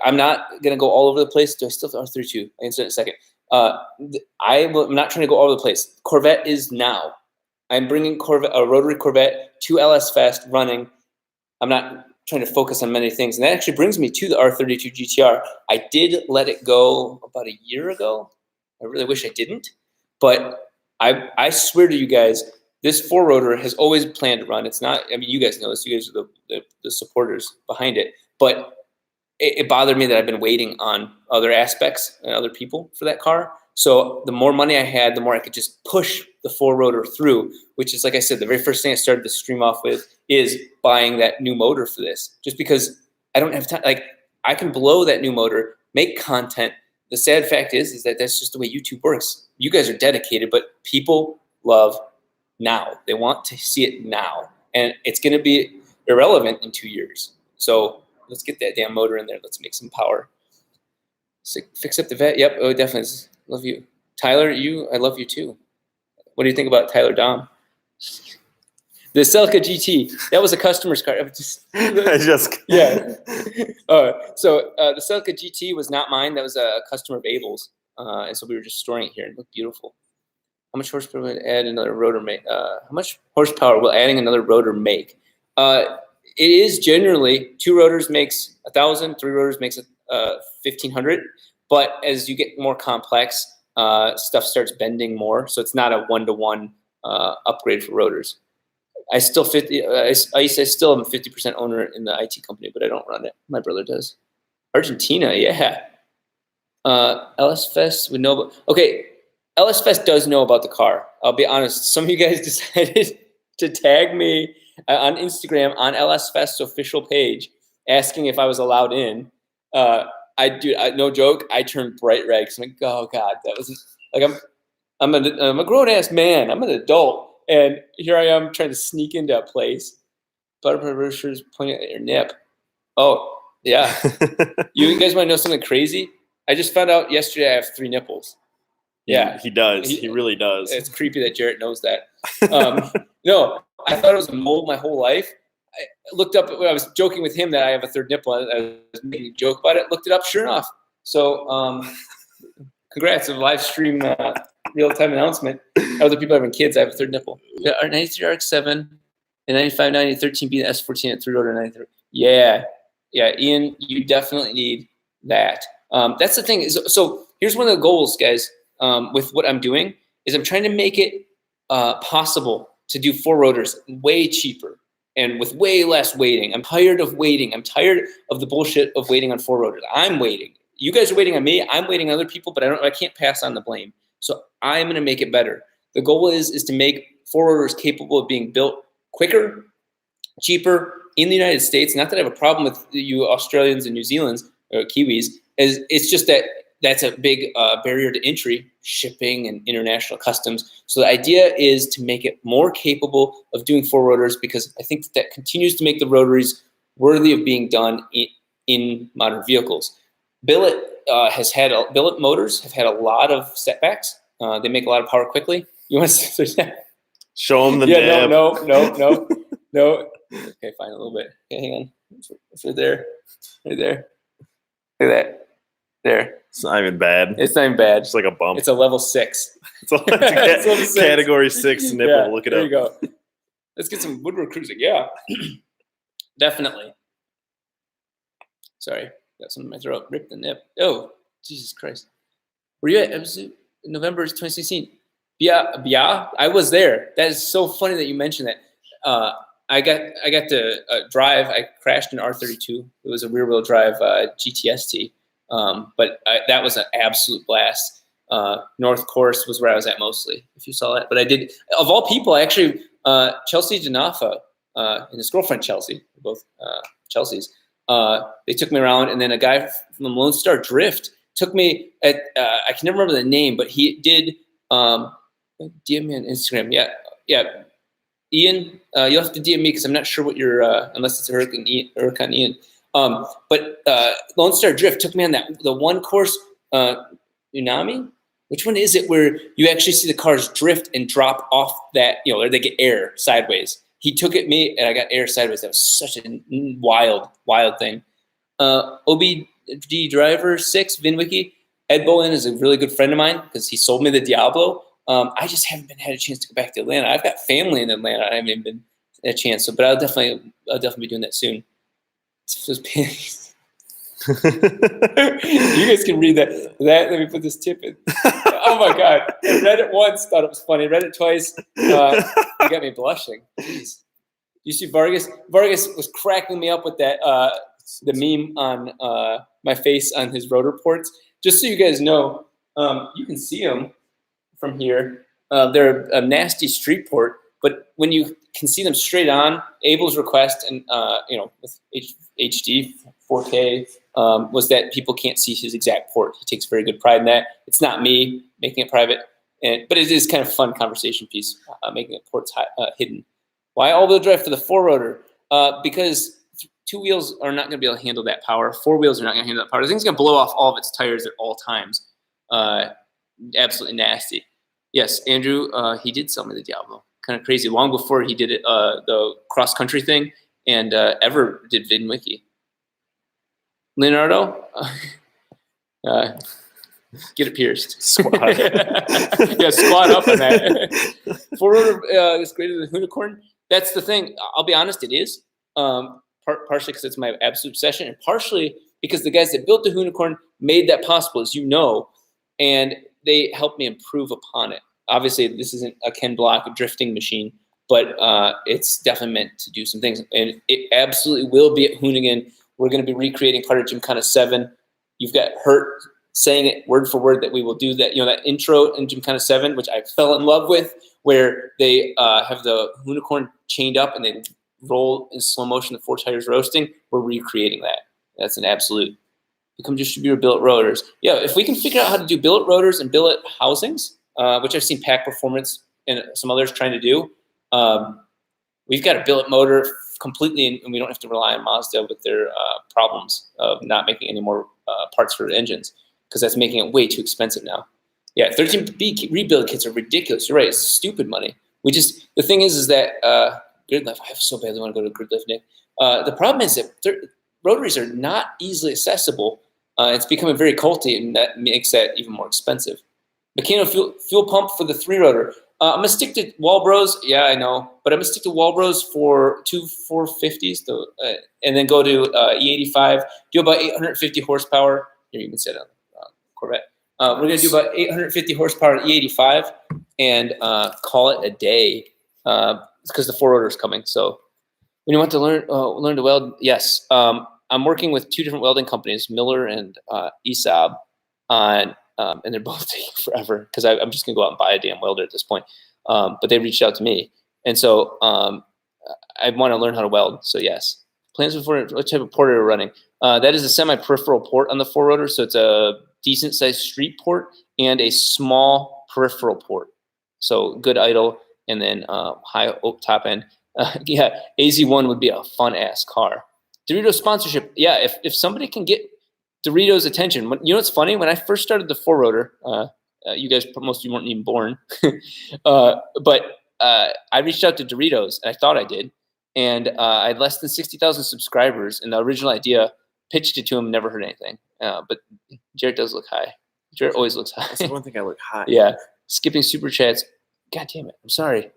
I'm not going to go all over the place. Do I still have R32? I can say it in a second. I'm not trying to go all over the place. Corvette is now. I'm bringing a rotary Corvette to LS Fest running. I'm not trying to focus on many things. And that actually brings me to the R32 GTR. I did let it go about a year ago. I really wish I didn't. But I swear to you guys, this 4-rotor has always planned to run. It's not, I mean, you guys know this. You guys are the supporters behind it. But it bothered me that I've been waiting on other aspects and other people for that car. So the more money I had, the more I could just push the four-rotor through, which is, like I said, the very first thing I started the stream off with is buying that new motor for this, just because I don't have time. Like, I can blow that new motor, make content. The sad fact is that that's just the way YouTube works. You guys are dedicated, but people love now. They want to see it now, and it's going to be irrelevant in 2 years. So let's get that damn motor in there. Let's make some power. So fix up the vet. Yep. Oh, definitely. Love you. Tyler, I love you too. What do you think about Tyler Dom? The Celica GT, that was a customer's car. Yeah. So the Celica GT was not mine. That was a customer of Abel's. And so we were just storing it here. It looked beautiful. How much horsepower will add another rotor make? How much horsepower will adding another rotor make? It is generally 2 rotors makes 1,000, 3 rotors makes 1,500. But as you get more complex, stuff starts bending more. So it's not a 1-to-1 upgrade for rotors. I still still am a 50% owner in the IT company, but I don't run it. My brother does. Argentina, yeah. LS Fest would know about. Okay, LS Fest does know about the car. I'll be honest. Some of you guys decided to tag me on Instagram on LS Fest's official page, asking if I was allowed in. No joke. I turned bright red because I'm like, oh god, that was like I'm a grown ass man. I'm an adult. And here I am trying to sneak into a place. Butterfly roosters pointing at your nip. Oh, yeah. You guys want to know something crazy? I just found out yesterday I have 3 nipples. Yeah. He does. He really does. It's creepy that Jarrett knows that. No, I thought it was a mole my whole life. I looked up, I was joking with him that I have a 3rd nipple. I was making a joke about it. Looked it up, sure enough. So congrats, a live stream real-time announcement. Other people having kids, I have a 3rd nipple. Yeah, our 93 RX-7 and 95, 90, 13B, S14 at 3-rotor 93. Yeah, Ian, you definitely need that. That's the thing. So here's one of the goals, guys, with what I'm doing, is I'm trying to make it possible to do 4 rotors way cheaper and with way less waiting. I'm tired of waiting. I'm tired of the bullshit of waiting on 4 rotors. I'm waiting. You guys are waiting on me. I'm waiting on other people, but I can't pass on the blame. So I'm going to make it better. The goal is to make 4 rotors capable of being built quicker, cheaper in the United States. Not that I have a problem with you Australians and New Zealanders or Kiwis. It's just that that's a big barrier to entry, shipping and international customs. So the idea is to make it more capable of doing 4 rotors, because I think that continues to make the rotaries worthy of being done in modern vehicles. Billet motors have had a lot of setbacks. They make a lot of power quickly. You want to see that? Show them the dab. No. Okay, fine, a little bit. Okay, hang on. It's right there. Look at that. There. It's not even bad. It's not even bad. It's like a bump. It's a level 6. It's level 6. Category 6 nipple. Yeah, look it up. There you go. Let's get some woodwork cruising. Yeah, definitely. Sorry. Got something in my throat. Rip the nip. Oh, Jesus Christ. Were you at November 2016? Yeah, I was there. That is so funny that you mentioned that. I got to drive. I crashed an R32. It was a rear-wheel drive GTST. But that was an absolute blast. North Course was where I was at mostly, if you saw that. But I did, of all people, actually, Chelsea Janafa and his girlfriend Chelsea, both Chelsea's, they took me around, and then a guy from Lone Star Drift took me at, I can never remember the name, but he did DM me on Instagram. Yeah. Ian, you'll have to DM me because I'm not sure what your, unless it's Hurricane Ian. But Lone Star Drift took me on the one course, Unami? Which one is it where you actually see the cars drift and drop off that, or they get air sideways? He took it me and I got air sideways. That was such a wild thing. OBD Driver 6, VinWiki. Ed Bowen is a really good friend of mine because he sold me the Diablo. I just haven't had a chance to go back to Atlanta. I've got family in Atlanta. I haven't been a chance. So, but I'll definitely be doing that soon. You guys can read that. Let me put this tip in. Oh my God. I read it once, thought it was funny. Read it twice. You got me blushing. Jeez. You see Vargas? Vargas was cracking me up with that, the meme on my face on his rotor ports. Just so you guys know, you can see him from here. They're a nasty street port, but when you can see them straight on, Abel's request and with HD 4K was that people can't see his exact port. He takes very good pride in that. It's not me making it private, but it is kind of a fun conversation piece, making it ports hidden. Why all-wheel drive for the four-rotor? Because two wheels are not going to be able to handle that power. Four wheels are not going to handle that power. The thing's going to blow off all of its tires at all times. Absolutely nasty. Yes, Andrew, he did sell me the Diablo. Kind of crazy. Long before he did it, the cross-country thing, and ever did VinWiki. Leonardo, get it pierced. Squat. Yeah, squat up on that. Four-rotor is greater than Unicorn. That's the thing. I'll be honest, it is. Partially because it's my absolute obsession, and partially because the guys that built the Unicorn made that possible, as you know, and they helped me improve upon it. Obviously, this isn't a Ken Block drifting machine, but it's definitely meant to do some things. And it absolutely will be at Hoonigan. We're going to be recreating part of Gymkhana 7. You've got Hurt saying it word for word that we will do that. That intro in Gymkhana 7, which I fell in love with, where they have the Unicorn chained up and they roll in slow motion, the four tires roasting. We're recreating that. That's an absolute. Become distributor billet rotors. Yeah, if we can figure out how to do billet rotors and billet housings, which I've seen Pack Performance and some others trying to do, we've got a billet motor completely, and we don't have to rely on Mazda with their problems of not making any more parts for the engines, because that's making it way too expensive now. Yeah, 13B rebuild kits are ridiculous. You're right, it's stupid money. The thing is that grid lift, I so badly want to go to grid lift, Nick. The problem is that rotaries are not easily accessible. It's becoming very culty, and that makes that even more expensive. Meccano fuel pump for the 3-rotor. I'm going to stick to Walbros. Yeah, I know. But I'm going to stick to Walbros for two 450s, and then go to E85. Do about 850 horsepower. Here, you can set it on Corvette. We're going to do about 850 horsepower E85 and call it a day, because the 4-rotor is coming. So when you want to learn to weld, yes. I'm working with two different welding companies, Miller and ESAB, on and they're both taking forever because I'm just going to go out and buy a damn welder at this point. But they reached out to me. And so I want to learn how to weld. So yes. Plans for what type of port are you running? That is a semi-peripheral port on the 4-rotor. So it's a decent sized street port and a small peripheral port. So good idle and then high top end. Yeah, AZ1 would be a fun ass car. Doritos sponsorship. Yeah, if somebody can get Doritos' attention. You know what's funny? When I first started the 4-rotor, you guys, most of you weren't even born, but I reached out to Doritos, and I thought I did, and I had less than 60,000 subscribers, and the original idea, pitched it to him, never heard anything. But Jarrett does look high. Jarrett always looks high. That's one thing I look high. Yeah, skipping super chats. God damn it! I'm sorry.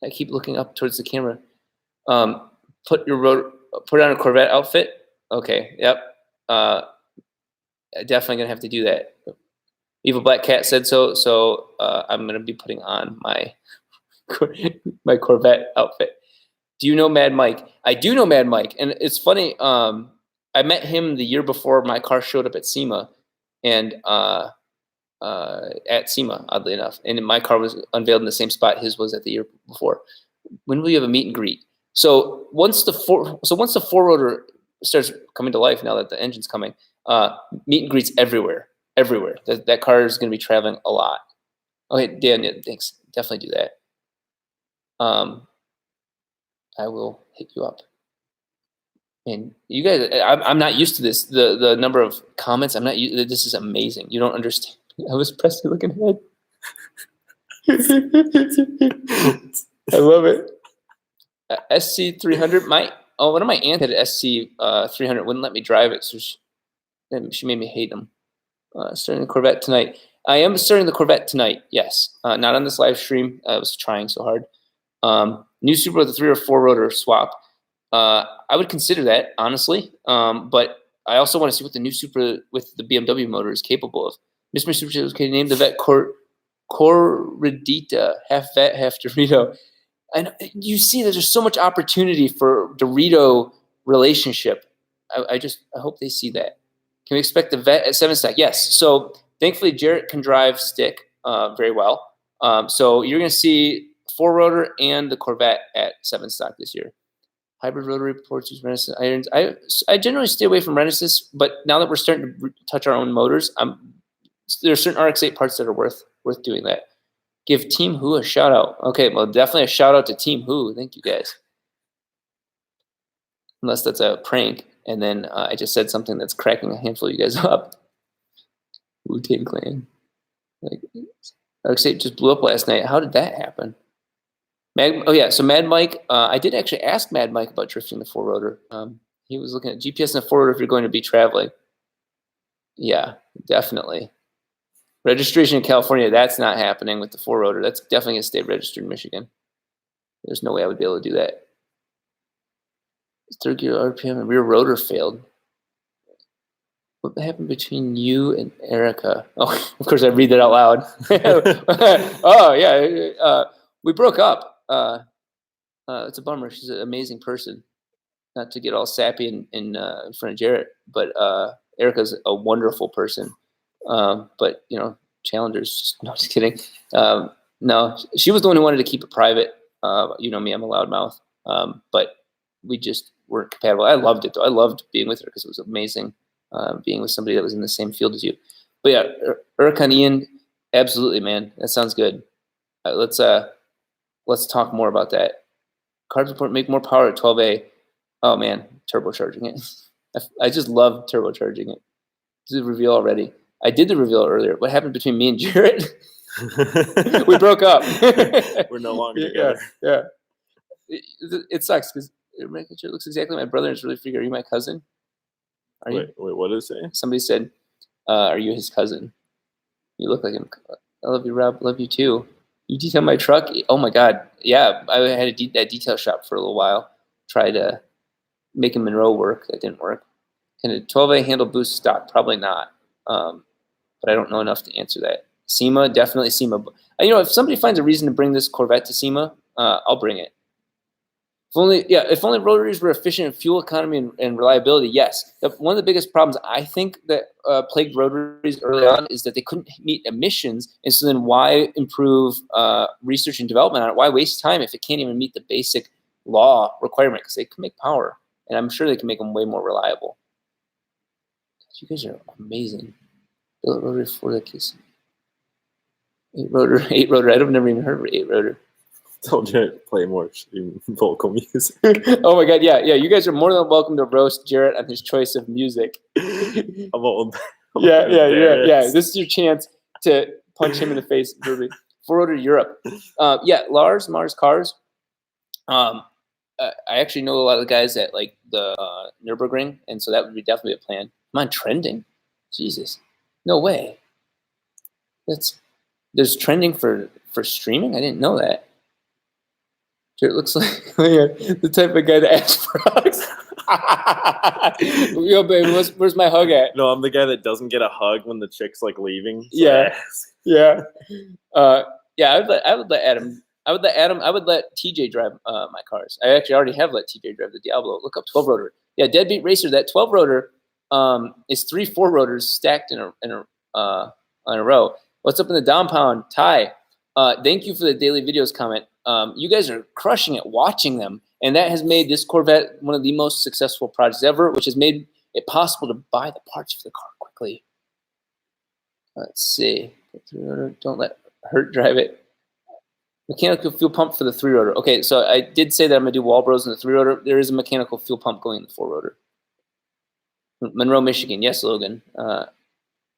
I keep looking up towards the camera. Put on a Corvette outfit. Okay. Yep. Definitely gonna have to do that. Evil Black Cat said so. So I'm gonna be putting on my Corvette outfit. Do you know Mad Mike? I do know Mad Mike, and it's funny. I met him the year before my car showed up at SEMA, and at SEMA, oddly enough, and my car was unveiled in the same spot his was at the year before. When will you have a meet and greet? So once the 4-rotor starts coming to life, now that the engine's coming, meet and greets everywhere. That car is going to be traveling a lot. Okay, Dan, yeah, thanks. Definitely do that. I will hit you up. And you guys, I'm not used to this. The number of comments, I'm not used. This is amazing. You don't understand. I was Presley looking ahead. I love it. SC300. One of my aunts had an SC300. Wouldn't let me drive it, so she made me hate them. Starting the Corvette tonight. I am starting the Corvette tonight. Yes, not on this live stream. I was trying so hard. New Supra with a 3 or 4-rotor swap. I would consider that, honestly. But I also want to see what the new Supra with the BMW motor is capable of. Mr. Super okay, name the vet Corridita, half vet, half Dorito. And you see that there's so much opportunity for Dorito relationship. I hope they see that. Can we expect the vet at 7 stack? Yes. So thankfully Jarrett can drive stick very well. So you're going to see four-rotor and the Corvette at 7 stock this year. Hybrid rotary ports use Renesas irons. I generally stay away from Renesas, but now that we're starting to touch our own motors, there are certain RX-8 parts that are worth doing that. Give Team Who a shout out. Okay, well, definitely a shout out to Team Who. Thank you guys. Unless that's a prank, and then I just said something that's cracking a handful of you guys up. Wu-Tang Clan. Like, RX-8 just blew up last night. How did that happen? So Mad Mike, I did actually ask Mad Mike about drifting the four-rotor. He was looking at GPS and the four-rotor if you're going to be traveling. Yeah, definitely. Registration in California, that's not happening with the four-rotor. That's definitely going to stay registered in Michigan. There's no way I would be able to do that. Third gear RPM and rear rotor failed. What happened between you and Erica? Oh, of course I read that out loud. Oh, yeah. We broke up. It's a bummer. She's an amazing person. Not to get all sappy in front of Jarrett, but Erica's a wonderful person. But challengers. Just kidding. No, she was the one who wanted to keep it private. You know me, I'm a loudmouth. But we just weren't compatible. I loved it though. I loved being with her because it was amazing being with somebody that was in the same field as you. But yeah, Erica and Ian, absolutely, man. That sounds good. Let's talk more about that. Carbs report make more power at 12A. Oh man, turbocharging it. I just love turbocharging it. Did the reveal already? I did the reveal earlier. What happened between me and Jarrett? We broke up. We're no longer together. Yeah. It sucks because it looks exactly like my brother. It's really figure. Are you my cousin? Wait, what did it say? Somebody said, "Are you his cousin?" You look like him. I love you, Rob. Love you too. You detail my truck? Oh my God. Yeah, I had that detail shop for a little while. Tried to make a Monroe work. That didn't work. Can a 12A handle boost stock? Probably not. But I don't know enough to answer that. SEMA, definitely SEMA. If somebody finds a reason to bring this Corvette to SEMA, I'll bring it. If only rotaries were efficient in fuel economy and reliability, yes. One of the biggest problems I think that plagued rotaries early on is that they couldn't meet emissions, and so then why improve research and development on it? Why waste time if it can't even meet the basic law requirement? Because they can make power, and I'm sure they can make them way more reliable. You guys are amazing. Built rotary for the case. 8-rotor. I've never even heard of 8-rotor. Told you to play more vocal music. Oh my God, yeah. You guys are more than welcome to roast Jarrett on his choice of music. Yeah. This is your chance to punch him in the face. Four-rotor Europe. Mars Cars. I actually know a lot of the guys at like the Nürburgring, and so that would be definitely a plan. I'm on trending. Jesus, no way. There's trending for streaming. I didn't know that. It looks like the type of guy that asks for hugs. Yo, baby, where's my hug at? No, I'm the guy that doesn't get a hug when the chick's like leaving. So yeah. I would let Adam. I would let TJ drive my cars. I actually already have let TJ drive the Diablo. Look up 12-rotor. Yeah, Deadbeat Racer. That 12-rotor is 3 4-rotors stacked in a row. What's up in the downpound? Ty. Thank you for the daily videos comment. You guys are crushing it watching them, and that has made this Corvette one of the most successful projects ever, which has made it possible to buy the parts for the car quickly. Let's see. Don't let Hurt drive it. Mechanical fuel pump for the 3-rotor. Okay, so I did say that I'm going to do Walbros in the 3-rotor. There is a mechanical fuel pump going in the 4-rotor. Monroe, Michigan. Yes, Logan.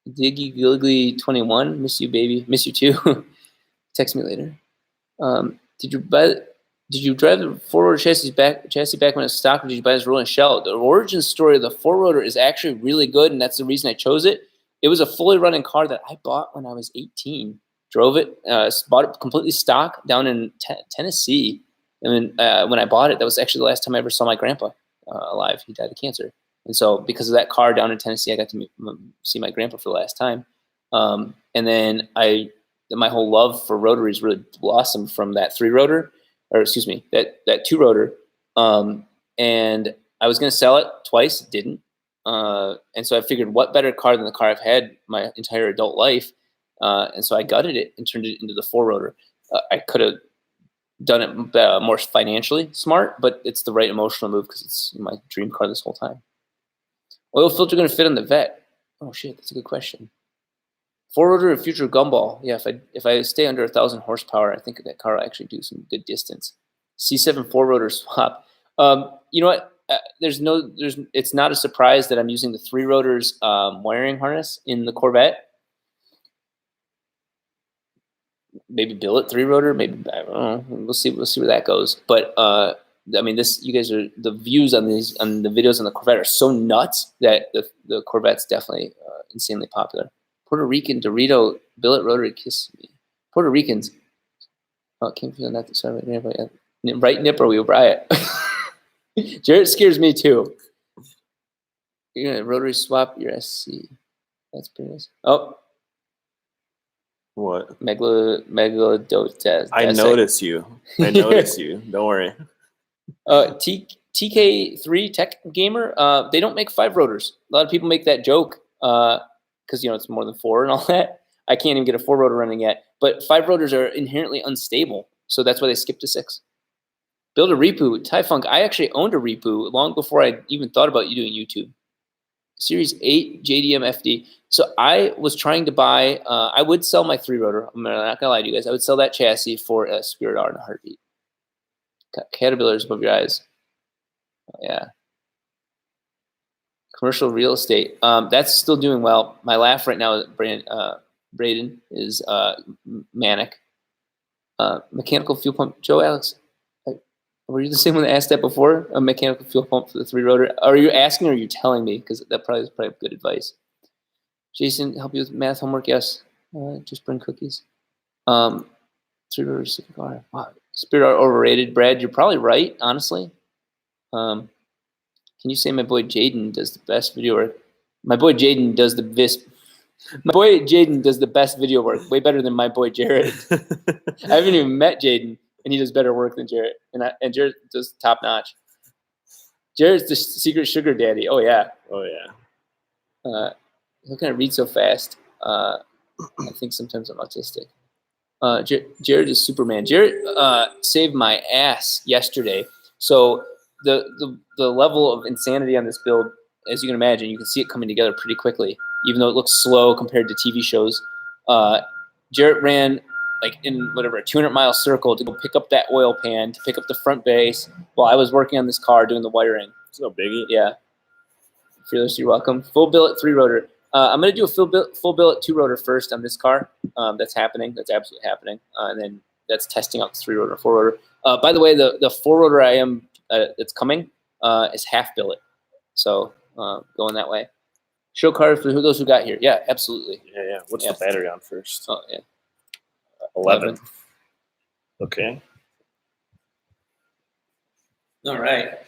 Diggy Gilgly 21. Miss you, baby. Miss you too. Text me later. Did you drive the 4-rotor chassis back when it was stock, or did you buy this rolling shell? The origin story of the 4-rotor is actually really good, and that's the reason I chose it. It was a fully running car that I bought when I was 18. Drove it, bought it completely stock down in Tennessee. And when I bought it, that was actually the last time I ever saw my grandpa alive. He died of cancer. And so because of that car down in Tennessee, I got to see my grandpa for the last time. And then my whole love for rotaries really blossomed from that 3-rotor, or excuse me, that 2-rotor. And I was going to sell it twice, didn't. And so I figured what better car than the car I've had my entire adult life. And so I gutted it and turned it into the four-rotor. I could have done it more financially smart, but it's the right emotional move because it's my dream car this whole time. Oil filter going to fit on the Vet? Oh shit, that's a good question. Four-rotor or future gumball? Yeah, if I stay under 1,000 horsepower, I think that car will actually do some good distance. C7 four-rotor swap. You know what? It's not a surprise that I'm using the 3-rotors wiring harness in the Corvette. Maybe billet 3-rotor, maybe, I don't know. We'll see where that goes. But I mean, the views on the videos on the Corvette are so nuts that the Corvette's definitely insanely popular. Puerto Rican Dorito billet rotary kiss me. Puerto Ricans. Oh, can't feel that. Sorry, right nipper wheel, Bryant. Jared scares me too. You're gonna rotary swap your SC. That's pretty nice. Oh. What? Megalodotes. I notice you. I notice you. Don't worry. TK3 Tech Gamer. They don't make 5-rotors. A lot of people make that joke because it's more than 4 and all that. I can't even get a 4-rotor running yet. But 5-rotors are inherently unstable, so that's why they skip to 6. Build a Repu. Tyfunk. I actually owned a Repu long before I even thought about you doing YouTube. Series 8 JDM FD. So I was trying to buy, I would sell my 3-rotor. I'm not going to lie to you guys. I would sell that chassis for a Spirit R in a heartbeat. Got caterpillars above your eyes. Oh, yeah. Commercial real estate. That's still doing well. My laugh right now, Braden, is manic. Mechanical fuel pump. Joe, Alex, were you the same one that asked that before? A mechanical fuel pump for the 3-rotor? Are you asking or are you telling me? Because that is probably good advice. Jason, help you with math homework? Yes. Just bring cookies. 3-rotor car. Wow. Spirit are overrated. Brad, you're probably right, honestly. Can you say my boy Jaden does the best video work? My boy Jaden does the best video work, way better than my boy Jared. I haven't even met Jaden, and he does better work than Jared. And Jared does top notch. Jared's the secret sugar daddy. Oh yeah. Oh yeah. How can I read so fast? I think sometimes I'm autistic. Jared is Superman. Jared saved my ass yesterday. So the level of insanity on this build, as you can imagine, you can see it coming together pretty quickly, even though it looks slow compared to TV shows. Jared ran like in whatever a 200-mile circle to go pick up that oil pan, to pick up the front base, while I was working on this car doing the wiring. It's no biggie. Yeah. Fearless, you're welcome. Full billet 3-rotor. I'm going to do a full billet 2-rotor first on this car. That's happening. That's absolutely happening. And then that's testing out the 3-rotor, 4-rotor. By the way, the 4-rotor that's coming is half billet. So going that way. Show card for those who got here. Yeah, absolutely. Yeah. What's the battery on first? Oh, yeah. 11. Okay. All right.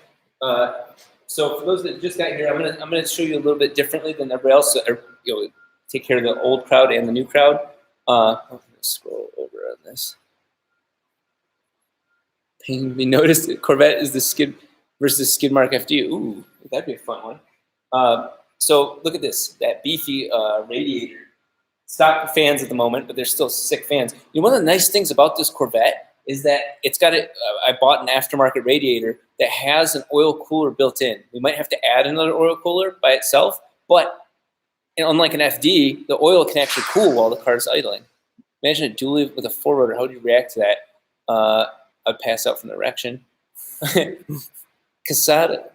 So for those that just got here, I'm gonna show you a little bit differently than everybody else. Take care of the old crowd and the new crowd. I'm gonna scroll over on this. Pain be noticed. Corvette is the skid versus skid mark FD. Ooh, that'd be a fun one. So look at this, that beefy radiator. Stock fans at the moment, but they're still sick fans. One of the nice things about this Corvette is that it's got I bought an aftermarket radiator that has an oil cooler built in. We might have to add another oil cooler by itself, but unlike an FD, the oil can actually cool while the car's idling. Imagine a dually with a 4-rotor. How would you react to that? I'd pass out from the erection. Casada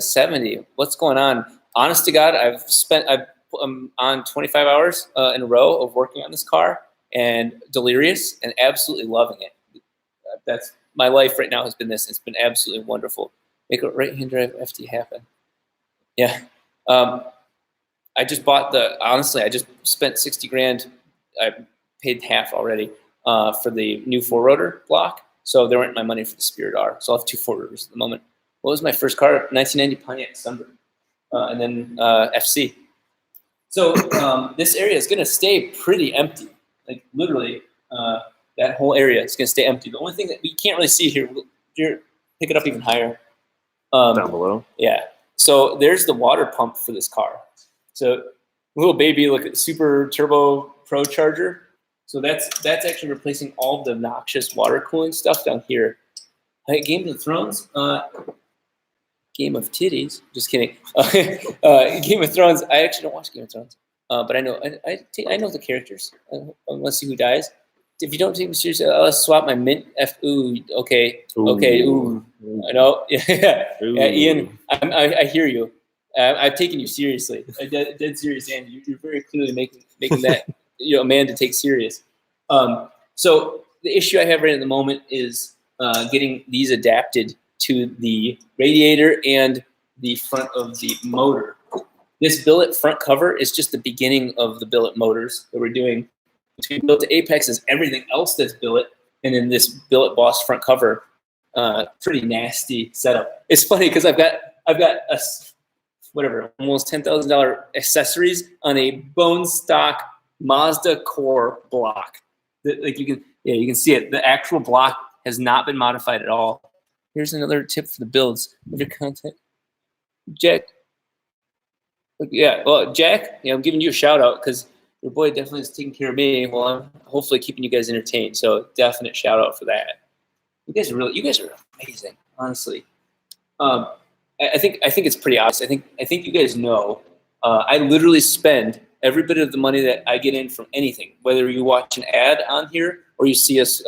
70. What's going on? Honest to God, I'm on 25 hours in a row of working on this car and delirious and absolutely loving it. That's my life right now has been this. It's been absolutely wonderful. Make a right-hand drive FD happen. Yeah. I just bought honestly, I just spent 60 grand. I paid half already for the new 4-rotor block. So there went my money for the Spirit R. So I'll have 2 4-rotors at the moment. What was my first car? 1990 Pontiac Sunbird. And then FC. So this area is going to stay pretty empty. Like literally, that whole area is going to stay empty. The only thing that we can't really see here, pick it up even higher. Down below? Yeah. So there's the water pump for this car. So little baby, look at super turbo Pro charger. So that's actually replacing all of the obnoxious water cooling stuff down here. Hey, Game of Thrones, Game of Titties. Just kidding. Game of Thrones. I actually don't watch Game of Thrones, but I know I know the characters. Let's see who dies. If you don't take me seriously, I'll swap my mint. Ooh, okay, okay. Ooh, I know. Yeah, Ian. I hear you. I've taken you seriously. Dead serious, Andy. You're very clearly making that a man to take serious. So the issue I have right at the moment is getting these adapted to the radiator and the front of the motor. This billet front cover is just the beginning of the billet motors that we're doing. Between billet to apex is everything else that's billet, and then this billet boss front cover, pretty nasty setup. It's funny because I've got a almost $10,000 accessories on a bone stock Mazda core block. Like you can see it. The actual block has not been modified at all. Here's another tip for the builds of your content, Jack. Yeah, well, Jack, I'm giving you a shout out because your boy definitely is taking care of me. Well, I'm hopefully keeping you guys entertained. So definite shout out for that. You guys are amazing, honestly. I think it's pretty obvious. I think you guys know. I literally spend every bit of the money that I get in from anything, whether you watch an ad on here or you see us.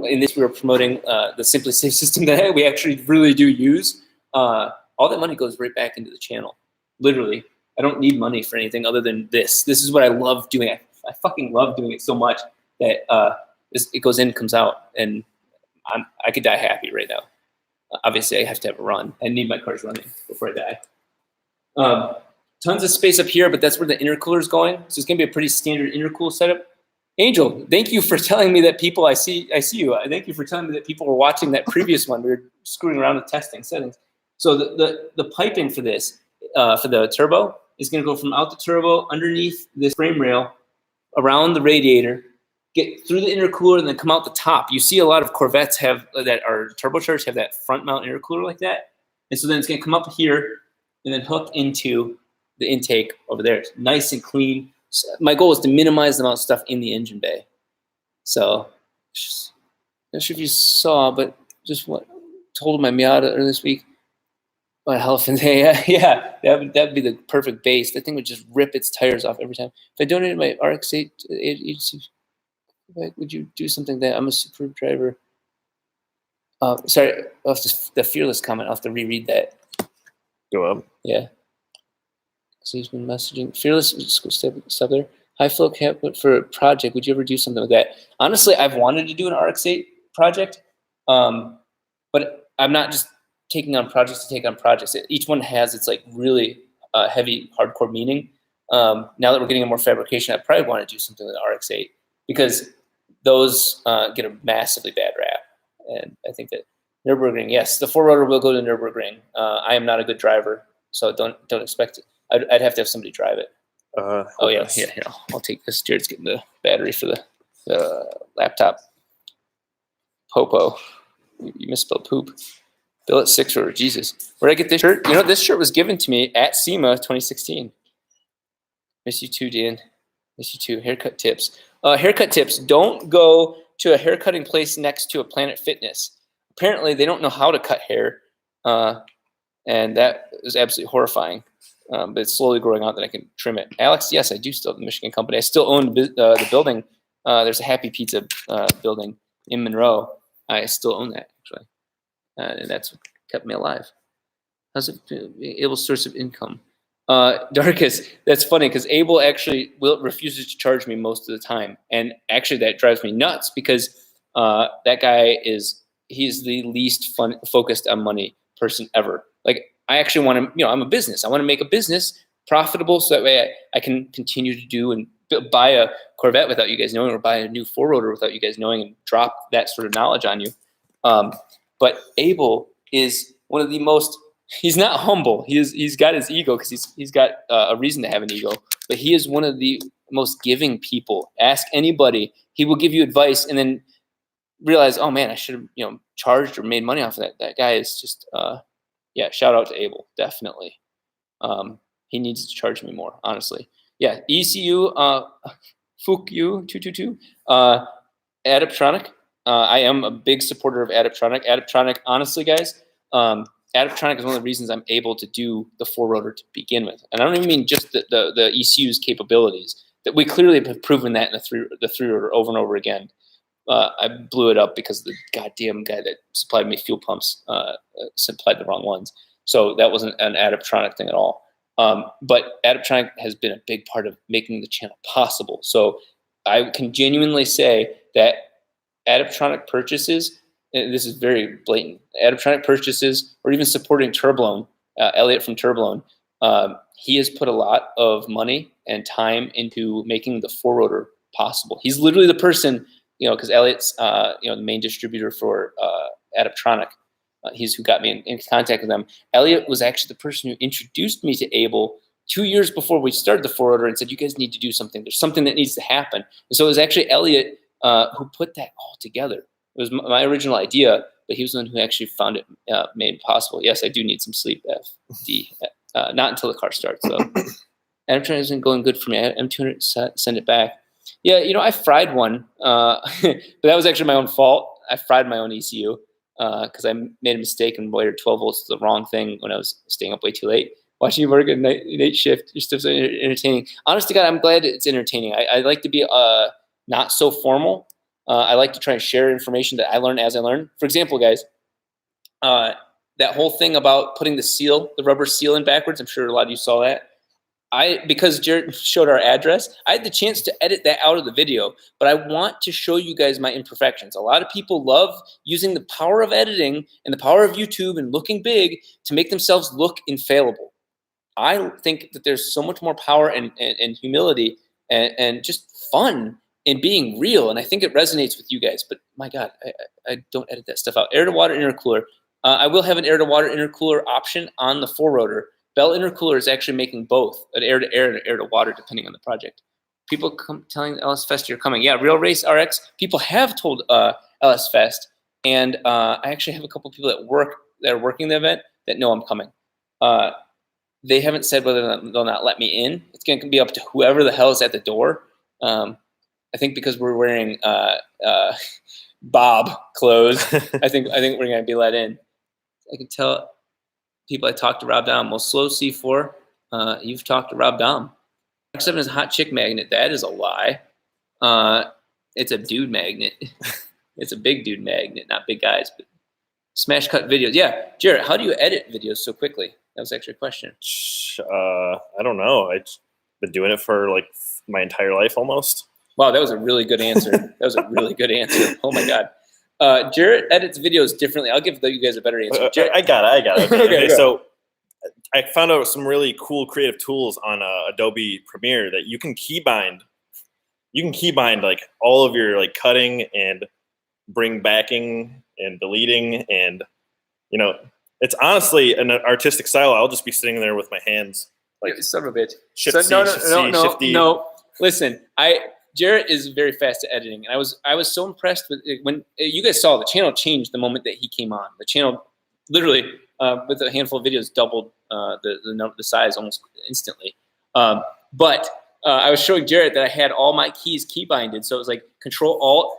In this, we were promoting the Simply Safe system that we actually really do use. All that money goes right back into the channel. Literally, I don't need money for anything other than this. This is what I love doing. I fucking love doing it so much that it goes in, comes out, and I could die happy right now. Obviously, I have to have a run. I need my cars running before I die. Tons of space up here, but that's where the intercooler is going. So it's going to be a pretty standard intercool setup. Angel, thank you for telling me that people, I see you. Thank you for telling me that people were watching that previous one. We were screwing around with testing settings. So the piping for this, for the turbo, is going to go from out the turbo, underneath this frame rail, around the radiator, get through the intercooler, and then come out the top. You see a lot of Corvettes that are turbocharged have that front mount intercooler like that. And so then it's going to come up here and then hook into the intake over there. It's nice and clean. So my goal is to minimize the amount of stuff in the engine bay. So, not sure if you saw, but just what told my Miata earlier this week. My Elephant, yeah, that'd be the perfect base. That thing would just rip its tires off every time. If I donated my RX-8 to the agency, would you do something that I'm a superb driver? Sorry, the fearless comment. I'll have to reread that. Go up. Yeah. So he's been messaging. Fearless, just step there. High flow cap for a project. Would you ever do something like that? Honestly, I've wanted to do an RX-8 project, but I'm not just taking on projects to take on projects. Each one has its like really heavy, hardcore meaning. Now that we're getting into more fabrication, I probably want to do something with the RX-8 because those get a massively bad rap. And I think that Nürburgring, yes, the Four-rotor will go to Nürburgring. I am not a good driver, so don't expect it. I'd have to have somebody drive it. Oh yeah, here. I'll take this. Jared's getting the battery for the laptop. Popo, you misspelled poop. Billet 6-rotor, Jesus. Where'd I get this shirt? This shirt was given to me at SEMA 2016. Miss you too, Dan. Miss you too. Haircut tips. Haircut tips. Don't go to a haircutting place next to a Planet Fitness. Apparently, they don't know how to cut hair, and that is absolutely horrifying. But it's slowly growing out that I can trim it. Alex, yes, I do still have the Michigan company. I still own the building. There's a Happy Pizza building in Monroe. I still own that, actually. And that's what kept me alive. How's it able source of income? Darkus, that's funny because Abel actually refuses to charge me most of the time. And actually that drives me nuts because that guy he's the least focused on money person ever. Like I actually want to, I'm a business. I want to make a business profitable so that way I can continue to do and buy a Corvette without you guys knowing or buy a new Four-rotor without you guys knowing and drop that sort of knowledge on you. But Abel is one of the most, he's not humble. He's got his ego because he's got a reason to have an ego. But he is one of the most giving people. Ask anybody. He will give you advice and then realize, oh man, I should have charged or made money off of that. That guy is just, shout out to Abel, definitely. He needs to charge me more, honestly. Yeah, ECU, Fuck you, 222. Adaptronic. I am a big supporter of Adaptronic. Adaptronic, honestly, guys, Adaptronic is one of the reasons I'm able to do the four-rotor to begin with. And I don't even mean just the ECU's capabilities. That we clearly have proven that in the three-rotor over and over again. I blew it up because the goddamn guy that supplied me fuel pumps supplied the wrong ones. So that wasn't an Adaptronic thing at all. But Adaptronic has been a big part of making the channel possible. So I can genuinely say that Adaptronic purchases, and this is very blatant, Adaptronic purchases, or even supporting Turbolone, Elliot from Turbolone, he has put a lot of money and time into making the four-rotor possible. He's literally the person, because Elliot's, the main distributor for Adaptronic. He's who got me in contact with them. Elliot was actually the person who introduced me to Abel 2 years before we started the four-rotor and said, you guys need to do something. There's something that needs to happen. And so it was actually Elliot who put that all together. It was my original idea, but he was the one who actually found it made possible. Yes, I do need some sleep, FD. Not until the car starts, though. Adaptronic isn't going good for me. M200, send it back. Yeah, I fried one, but that was actually my own fault. I fried my own ECU because I made a mistake and wired 12 volts to the wrong thing when I was staying up way too late. Watching you work at night shift, your stuff's so entertaining. Honest to God, I'm glad it's entertaining. I like to be not so formal. I like to try and share information that I learn as I learn. For example, guys, that whole thing about putting the rubber seal in backwards, I'm sure a lot of you saw that. Because Jared showed our address, I had the chance to edit that out of the video, but I want to show you guys my imperfections. A lot of people love using the power of editing and the power of YouTube and looking big to make themselves look infallible. I think that there's so much more power and humility and just fun in being real, and I think it resonates with you guys. But my God, I don't edit that stuff out. Air-to-water intercooler. I will have an air-to-water intercooler option on the four-rotor. Bell Intercooler is actually making both, an air-to-air and an air-to-water, depending on the project. People come telling LS Fest you're coming. Yeah, Real Race RX. People have told LS Fest, and I actually have a couple people that are working the event that know I'm coming. They haven't said whether they'll not let me in. It's going to be up to whoever the hell is at the door. I think because we're wearing Bob clothes, I think we're going to be let in. I can tell people I talked to Rob Dom. Well, Slow C4, you've talked to Rob Dom. X7 is a hot chick magnet. That is a lie. It's a dude magnet. It's a big dude magnet, not big guys, but smash cut videos. Yeah, Jarrett, how do you edit videos so quickly? That was actually a question. I don't know. I've been doing it for like my entire life almost. Wow, that was a really good answer. That was a really good answer. Oh my God. Jarrett edits videos differently. I'll give you guys a better answer. I got it. Okay, so I found out some really cool creative tools on Adobe Premiere that you can keybind. You can keybind like all of your like cutting and bring backing and deleting, and it's honestly an artistic style. I'll just be sitting there with my hands like son of a bitch. Shift D. No. Listen, Jarrett is very fast at editing, and I was so impressed with it. When you guys saw, the channel changed the moment that he came on. The channel literally, with a handful of videos, doubled the size almost instantly. But I was showing Jarrett that I had all my keys keybinded, so it was like Control Alt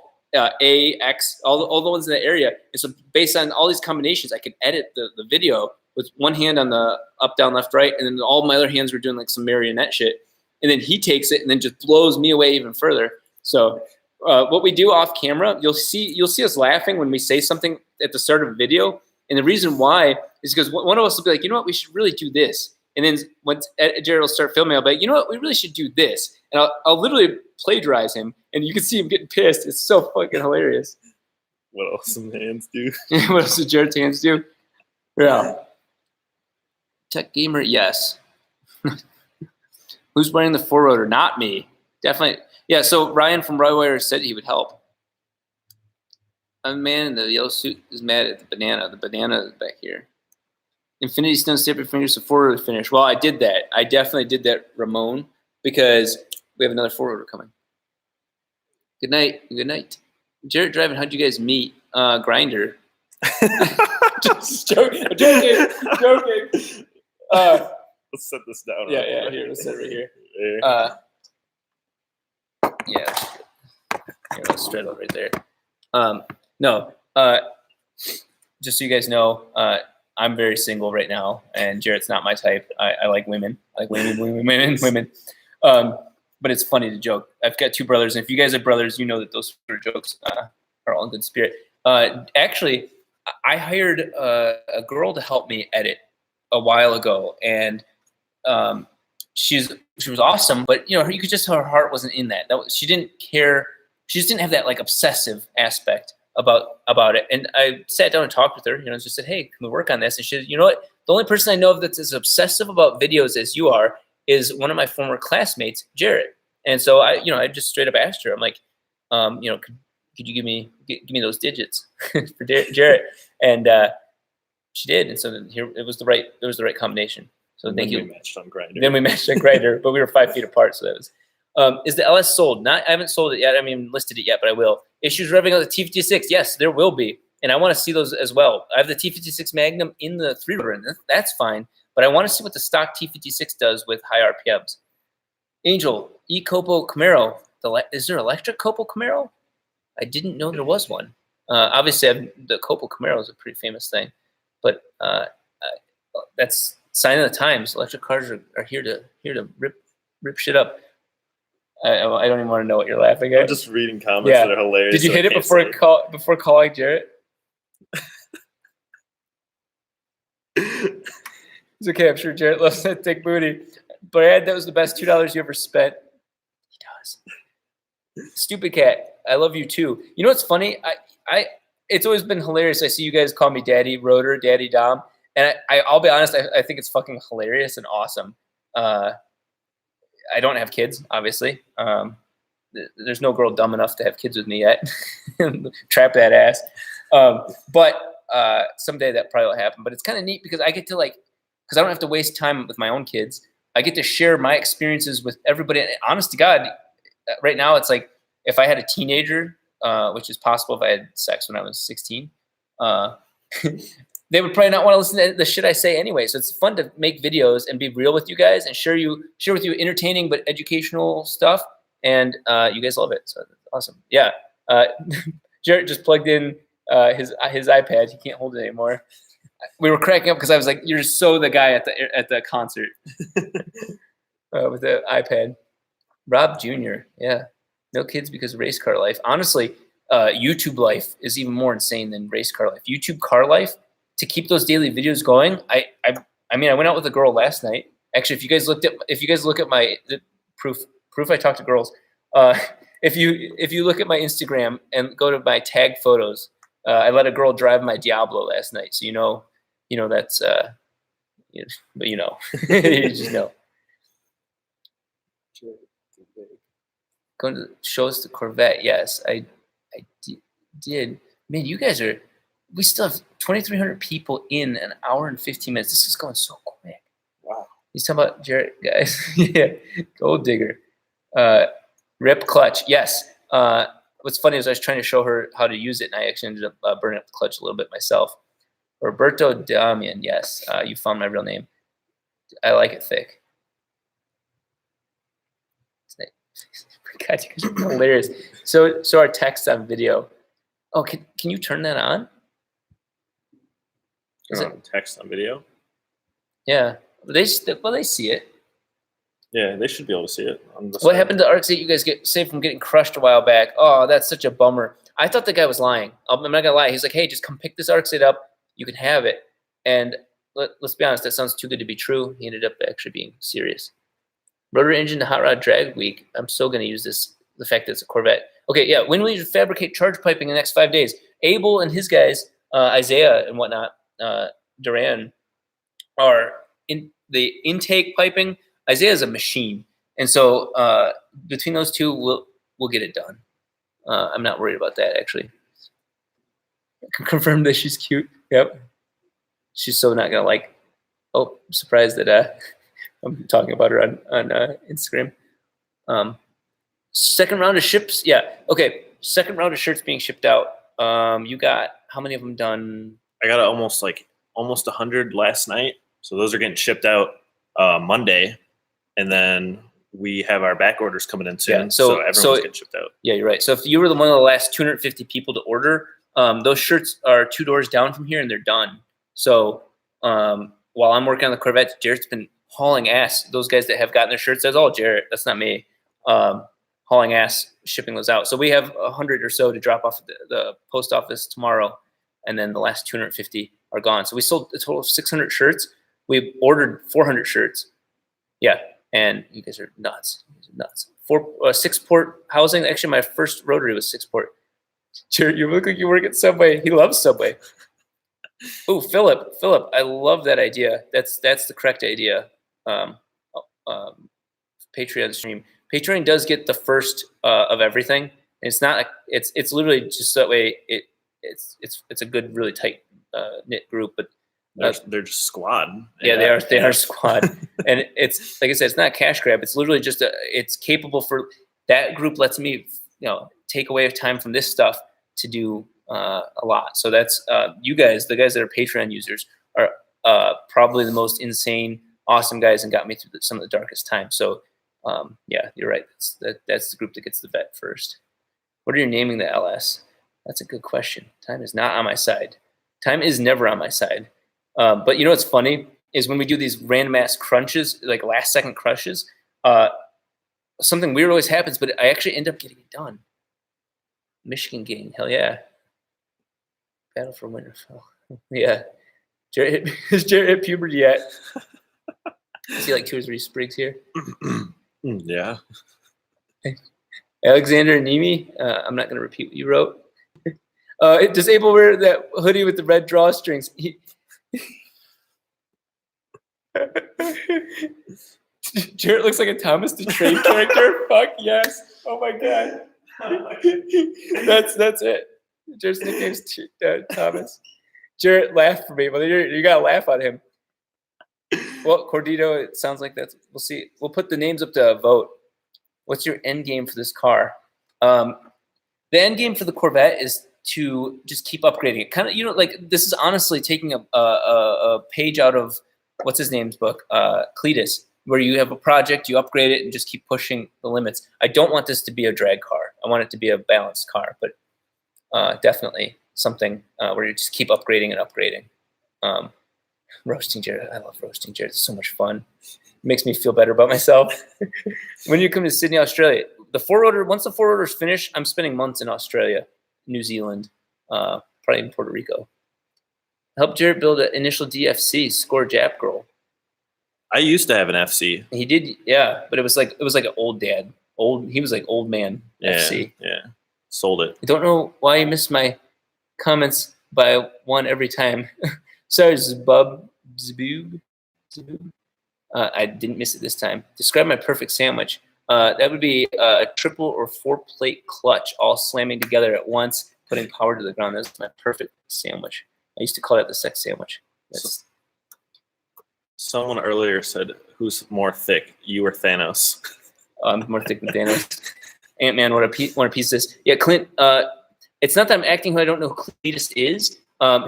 A X, all the ones in the area. And so based on all these combinations, I could edit the video with one hand on the up, down, left, right, and then all my other hands were doing like some marionette shit. And then he takes it and then just blows me away even further. So what we do off camera, you'll see us laughing when we say something at the start of a video. And the reason why is because one of us will be like, you know what, we should really do this. And then once Jared will start filming, I'll be like, you know what, we really should do this. And I'll literally plagiarize him, and you can see him getting pissed. It's so fucking hilarious. What else does hands do? What else does Jared's hands do? Yeah. Tech gamer, yes. Who's wearing the four-rotor? Not me. Definitely. Yeah, so Ryan from Rywire said he would help. A man in the yellow suit is mad at the banana. The banana is back here. Infinity Stone Snap Your Fingers to four-rotor finish. Well, I did that. I definitely did that, Ramon, because we have another four-rotor coming. Good night. Good night. Jarrett driving, how'd you guys meet? Grinder. Just joking. Joking. Let's set this down. Yeah, here. Let's set it right here. Yeah, straddle right there. No, just so you guys know, I'm very single right now, and Jarrett's not my type. I like women. I like women. But it's funny to joke. I've got 2 brothers, and if you guys are brothers, you know that those sort of jokes are all in good spirit. Actually, I hired a girl to help me edit a while ago, and she was awesome. But you could just tell her heart wasn't in that. She didn't care. She just didn't have that like obsessive aspect about it. And I sat down and talked with her. Just said, "Hey, can we work on this?" And she said, "You know what? The only person I know of that's as obsessive about videos as you are is one of my former classmates, Jarrett." And so I just straight up asked her. I'm like, could you give me those digits for Jarrett? And she did. And so then here it was the right combination. So thank you. We matched on Grindr. Then we matched on Grindr, but we were 5 feet apart. So that was. Is the LS sold? I haven't sold it yet. I mean, listed it yet, but I will. Issues revving on the T56? Yes, there will be, and I want to see those as well. I have the T56 Magnum in the 3-rotor, and that's fine. But I want to see what the stock T56 does with high RPMs. Angel E-Copo Camaro. Is there electric Copo Camaro? I didn't know there was one. Obviously, the Copo Camaro is a pretty famous thing, but that's sign of the times. Electric cars are here to rip shit up. I don't even want to know what you're laughing at. I'm just reading comments that are hilarious. Did you hit it before calling Jarrett? It's okay. I'm sure Jarrett loves that thick booty. Brad, that was the best $2 you ever spent. He does. Stupid cat. I love you too. You know what's funny? It's always been hilarious. I see you guys call me Daddy Rotor, Daddy Dom, and I'll be honest. I think it's fucking hilarious and awesome. I don't have kids, obviously. There's no girl dumb enough to have kids with me yet. Trap that ass. But someday that probably will happen. But it's kind of neat because I get to because I don't have to waste time with my own kids. I get to share my experiences with everybody. And honest to God, right now it's like if I had a teenager, which is possible if I had sex when I was 16, they would probably not want to listen to the shit I say anyway. So it's fun to make videos and be real with you guys and share with you entertaining but educational stuff. And you guys love it. So that's awesome. Yeah. Jarrett just plugged in his iPad. He can't hold it anymore. We were cracking up because I was like, "You're so the guy at the concert with the iPad." Rob Jr. Yeah. No kids because of race car life. Honestly, YouTube life is even more insane than race car life. YouTube car life, to keep those daily videos going. I mean, I went out with a girl last night. Actually, if you guys look at my proof I talk to girls. If you look at my Instagram and go to my tag photos, I let a girl drive my Diablo last night. So you know that's but you just know. Going to shows the Corvette. Yes, I did. Man, you guys we still have 2,300 people in an hour and 15 minutes. This is going so quick. Wow. He's talking about Jarrett, guys. Yeah, gold digger. Rip clutch. Yes. What's funny is I was trying to show her how to use it, and I actually ended up burning up the clutch a little bit myself. Roberto Damian. Yes, you found my real name. I like it thick. God, you guys are hilarious. So our text on video. Oh, can you turn that on? Is it text on video? Yeah, they see it. Yeah, they should be able to see it. What happened to ARC-8? You guys get saved from getting crushed a while back. Oh, that's such a bummer. I thought the guy was lying. I'm not gonna lie. He's like, "Hey, just come pick this ARC-8 up. You can have it." And let's be honest, that sounds too good to be true. He ended up actually being serious. Rotary engine to hot rod drag week. I'm so gonna use this. The fact that it's a Corvette. Okay, yeah. When will you fabricate charge piping in the next 5 days? Abel and his guys, Isaiah and whatnot, Duran, are in the intake piping. Isaiah's a machine, and so between those two, we'll get it done. I'm not worried about that actually. I can confirm that she's cute. Yep, she's so not gonna like. Oh, I'm surprised that I'm talking about her on Instagram. Second round of ships. Yeah. Okay. Second round of shirts being shipped out. You got how many of them done? I got almost 100 last night. So those are getting shipped out Monday. And then we have our back orders coming in soon, Yeah, so everyone's getting shipped out. Yeah, you're right. So if you were one of the last 250 people to order, those shirts are 2 doors down from here, and they're done. So while I'm working on the Corvette, Jarrett's been hauling ass. Those guys that have gotten their shirts, that's all Jarrett. That's not me. Hauling ass, shipping those out. So we have 100 or so to drop off at the post office tomorrow, and then the last 250 are gone. So we sold a total of 600 shirts. We ordered 400 shirts. Yeah, and you guys are nuts. Nuts. 6-port housing. Actually, my first Rotary was 6-port. Jared, you look like you work at Subway. He loves Subway. Oh, Philip, I love that idea. That's the correct idea. Patreon stream. Patreon does get the first of everything. It's not. It's literally just that way. It's a good, really tight knit group, but they're just squad. Yeah, they are squad, and it's like I said, it's not a cash grab. It's literally just it's capable for that group. Lets me take away time from this stuff to do a lot. So that's you guys, the guys that are Patreon users, are probably the most insane, awesome guys, and got me through some of the darkest times. So yeah, you're right. That's the group that gets the vet first. What are you naming the LS? That's a good question. Time is not on my side. Time is never on my side. But you know what's funny is when we do these random ass crunches, like last second crunches, something weird always happens, but I actually end up getting it done. Michigan gang, hell yeah. Battle for Winterfell. Yeah. Is Jarrett hit puberty yet? I see like 2 or 3 sprigs here. Yeah. Alexander Nemi, I'm not going to repeat what you wrote. Does Abel wear that hoodie with the red drawstrings? Jarrett looks like a Thomas the Train character. Fuck yes. Oh my god. That's it. Jarrett's nickname's Thomas. Jarrett laughed for me. Well, you gotta laugh at him. Well, Cordito, it sounds like that's. We'll see. We'll put the names up to vote. What's your end game for this car? The end game for the Corvette is to just keep upgrading it. Kind of, like this is honestly taking a page out of what's his name's book, Cletus, where you have a project, you upgrade it, and just keep pushing the limits. I don't want this to be a drag car. I want it to be a balanced car, but definitely something where you just keep upgrading and upgrading. Roasting Jared, I love roasting Jared. It's so much fun. It makes me feel better about myself. When you come to Sydney, Australia, once the 4-rotor's finished, I'm spending months in Australia, New Zealand, probably in Puerto Rico. Helped Jared build an initial DFC, score Jap Girl. I used to have an FC. He did, yeah, but it was like an old dad. He was like old man FC. Yeah. Sold it. I don't know why you missed my comments by one every time. Sorry, Zbub. I didn't miss it this time. Describe my perfect sandwich. That would be a 3 or 4-plate clutch, all slamming together at once, putting power to the ground. That's my perfect sandwich. I used to call it the sex sandwich. Someone earlier said, "Who's more thick, you or Thanos?" I'm more thick than Thanos. Ant-Man, what a piece of this. Yeah, Clint. It's not that I'm acting who I don't know who Cletus is.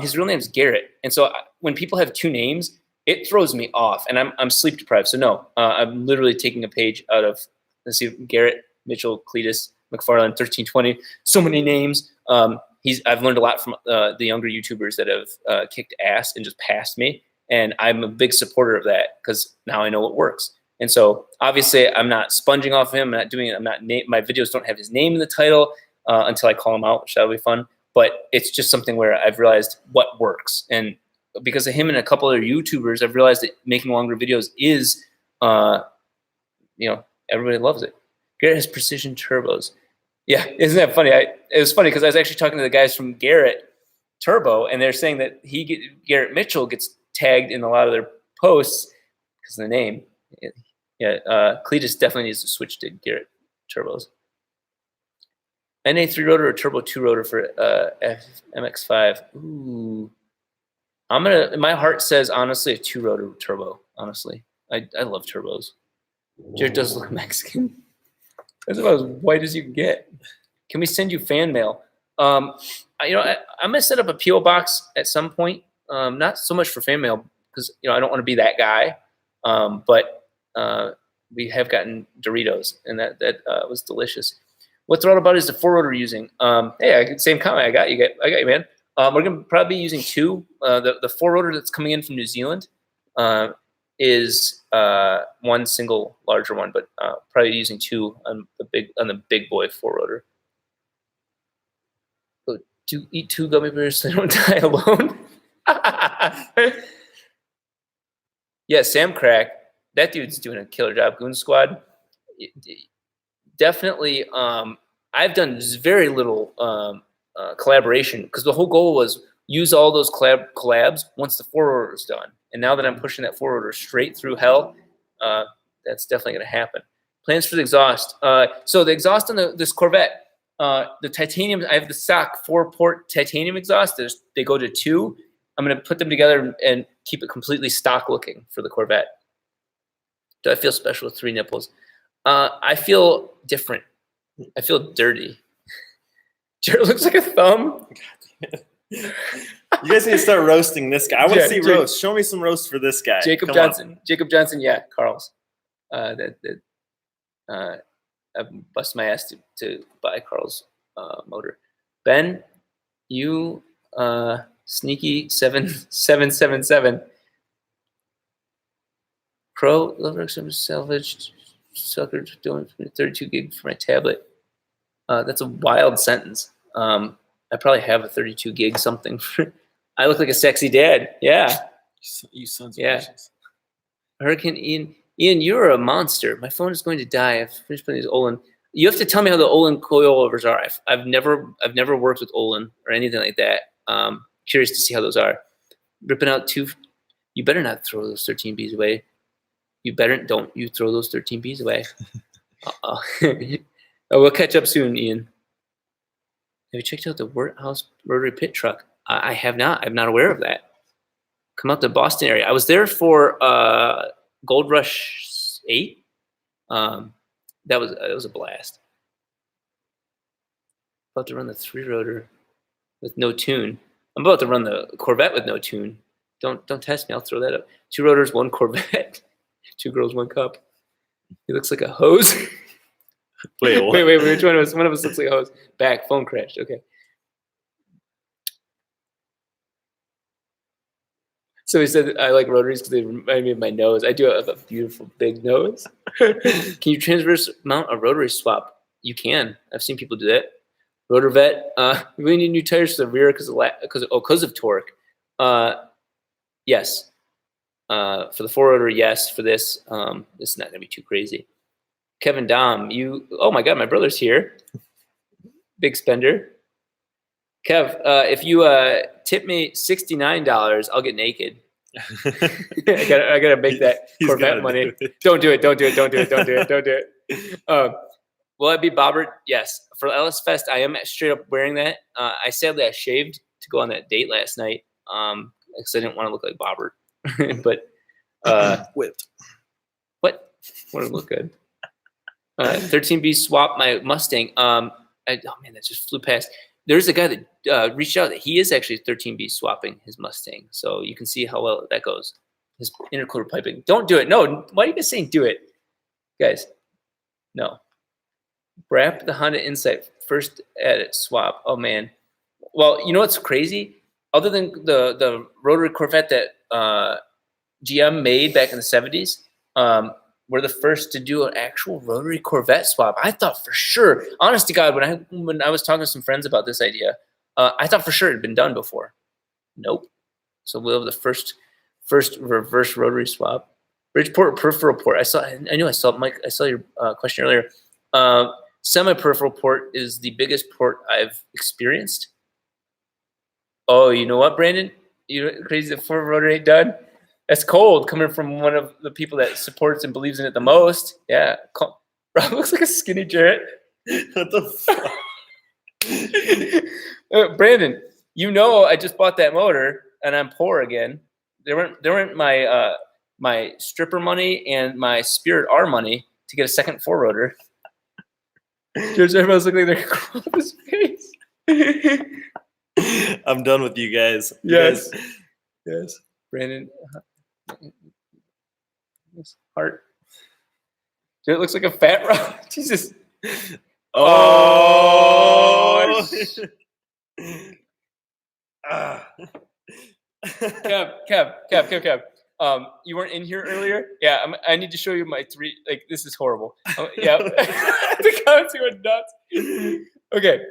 His real name is Garrett, and so when people have 2 names, it throws me off, and I'm sleep deprived. So no, I'm literally taking a page out of, let's see, Garrett, Mitchell, Cletus, McFarland, 1320. So many names. I've learned a lot from the younger YouTubers that have kicked ass and just passed me, and I'm a big supporter of that because now I know what works. And so obviously I'm not sponging off of him. I'm not doing it. My videos don't have his name in the title until I call him out, which that'll be fun. But it's just something where I've realized what works. And because of him and a couple other YouTubers, I've realized that making longer videos is, everybody loves it. Garrett has precision turbos. Yeah, isn't that funny? It was funny because I was actually talking to the guys from Garrett Turbo, and they're saying that Garrett Mitchell gets tagged in a lot of their posts because of the name. Yeah, Cletus definitely needs to switch to Garrett Turbos. NA 3-rotor or Turbo 2-rotor for MX-5. Ooh, my heart says honestly a 2-rotor turbo. Honestly, I love turbos. Jared does look Mexican. That's about as white as you can get. Can we send you fan mail? I'm gonna set up a PO box at some point. Not so much for fan mail because I don't want to be that guy. But we have gotten Doritos, and that was delicious. What throttle body is the four-rotor using? Hey, same comment. I got you, man. We're gonna probably be using 2. The four-rotor that's coming in from New Zealand is one single larger one, but probably using 2 on the big boy four-rotor. So eat 2 gummy bears so I don't die alone. Yeah, Sam Crack. That dude's doing a killer job. Goon Squad. Definitely. I've done very little collaboration because the whole goal was use all those collabs once the four-rotor is done. And now that I'm pushing that four-rotor straight through hell, that's definitely going to happen. Plans for the exhaust. So the exhaust on this Corvette, the titanium, I have the stock 4-port titanium exhaust. They go to 2. I'm going to put them together and keep it completely stock looking for the Corvette. Do I feel special with 3 nipples? I feel different. I feel dirty. Jared looks like a thumb. You guys need to start roasting this guy. I want to see roast. Show me some roast for this guy. Jacob Johnson. Jacob Johnson, yeah, Carl's. I bust my ass to buy Carl's motor. Ben, you sneaky 7777. Pro salvaged sucker doing 32 gig for my tablet. That's a wild sentence. I probably have a 32 gig something. I look like a sexy dad. Yeah. You sons of bitches. Hurricane Ian, you're a monster. My phone is going to die. I've finished putting these Olin. You have to tell me how the Olin coilovers are. I've never worked with Olin or anything like that. Curious to see how those are. Ripping out 2. You better not throw those 13 Bs away. You better don't you throw those 13 Bs away. Oh, we'll catch up soon, Ian. Have you checked out the Worthouse Rotary Pit Truck? I have not. I'm not aware of that. Come out to Boston area. I was there for Gold Rush 8. That was a blast. About to run the 3-rotor with no tune. I'm about to run the Corvette with no tune. Don't test me. I'll throw that up. 2 rotors, 1 Corvette. 2 girls, 1 cup. He looks like a hose. Wait, what? Wait. Which one of us looks like a hose? Back. Phone crashed. Okay. So he said, I like rotaries because they remind me of my nose. I do have a beautiful big nose. Can you transverse mount a rotary swap? You can. I've seen people do that. Rotorvet. We really need new tires for the rear because of torque. Yes. For the 4-rotor, yes. For this, this is not going to be too crazy. Kevin Dom, oh my God, my brother's here. Big spender. Kev, if you tip me $69, I'll get naked. I gotta make that Corvette money. Don't do it. Will I be bobbered? Yes. For LS Fest, I am straight up wearing that. I shaved to go on that date last night because I didn't want to look like bobbert. But whipped. What? Want to look good. 13B swap my Mustang. Oh man, that just flew past. There's a guy that reached out that he is actually 13B swapping his Mustang. So you can see how well that goes. His intercooler piping. Don't do it. No. Why are you guys saying do it? Guys, no. Wrap the Honda Insight first edit swap. Oh man. Well, you know what's crazy? Other than the rotary Corvette that GM made back in the 70s, we're the first to do an actual rotary Corvette swap. I thought for sure, honest to God, when I was talking to some friends about this idea, I thought for sure it had been done before. Nope. So we'll have the first reverse rotary swap. Bridgeport peripheral port. I knew I saw Mike. I saw your question earlier. Semi-peripheral port is the biggest port I've experienced. Oh, you know what, Brandon? You crazy the 4-rotor ain't done? That's cold coming from one of the people that supports and believes in it the most. Yeah. Rob looks like a skinny Jarrett. What the fuck? Brandon, you know I just bought that motor and I'm poor again. There weren't my stripper money and my Spirit R money to get a second 4-rotor. Everyone's looking like they're crawling up his face. I'm done with you guys. Yes. Brandon. Heart. It looks like a fat rock. Jesus. Oh. Kev. You weren't in here earlier. Yeah, I need to show you my 3. Like, this is horrible. Yeah, the comments went nuts. Okay.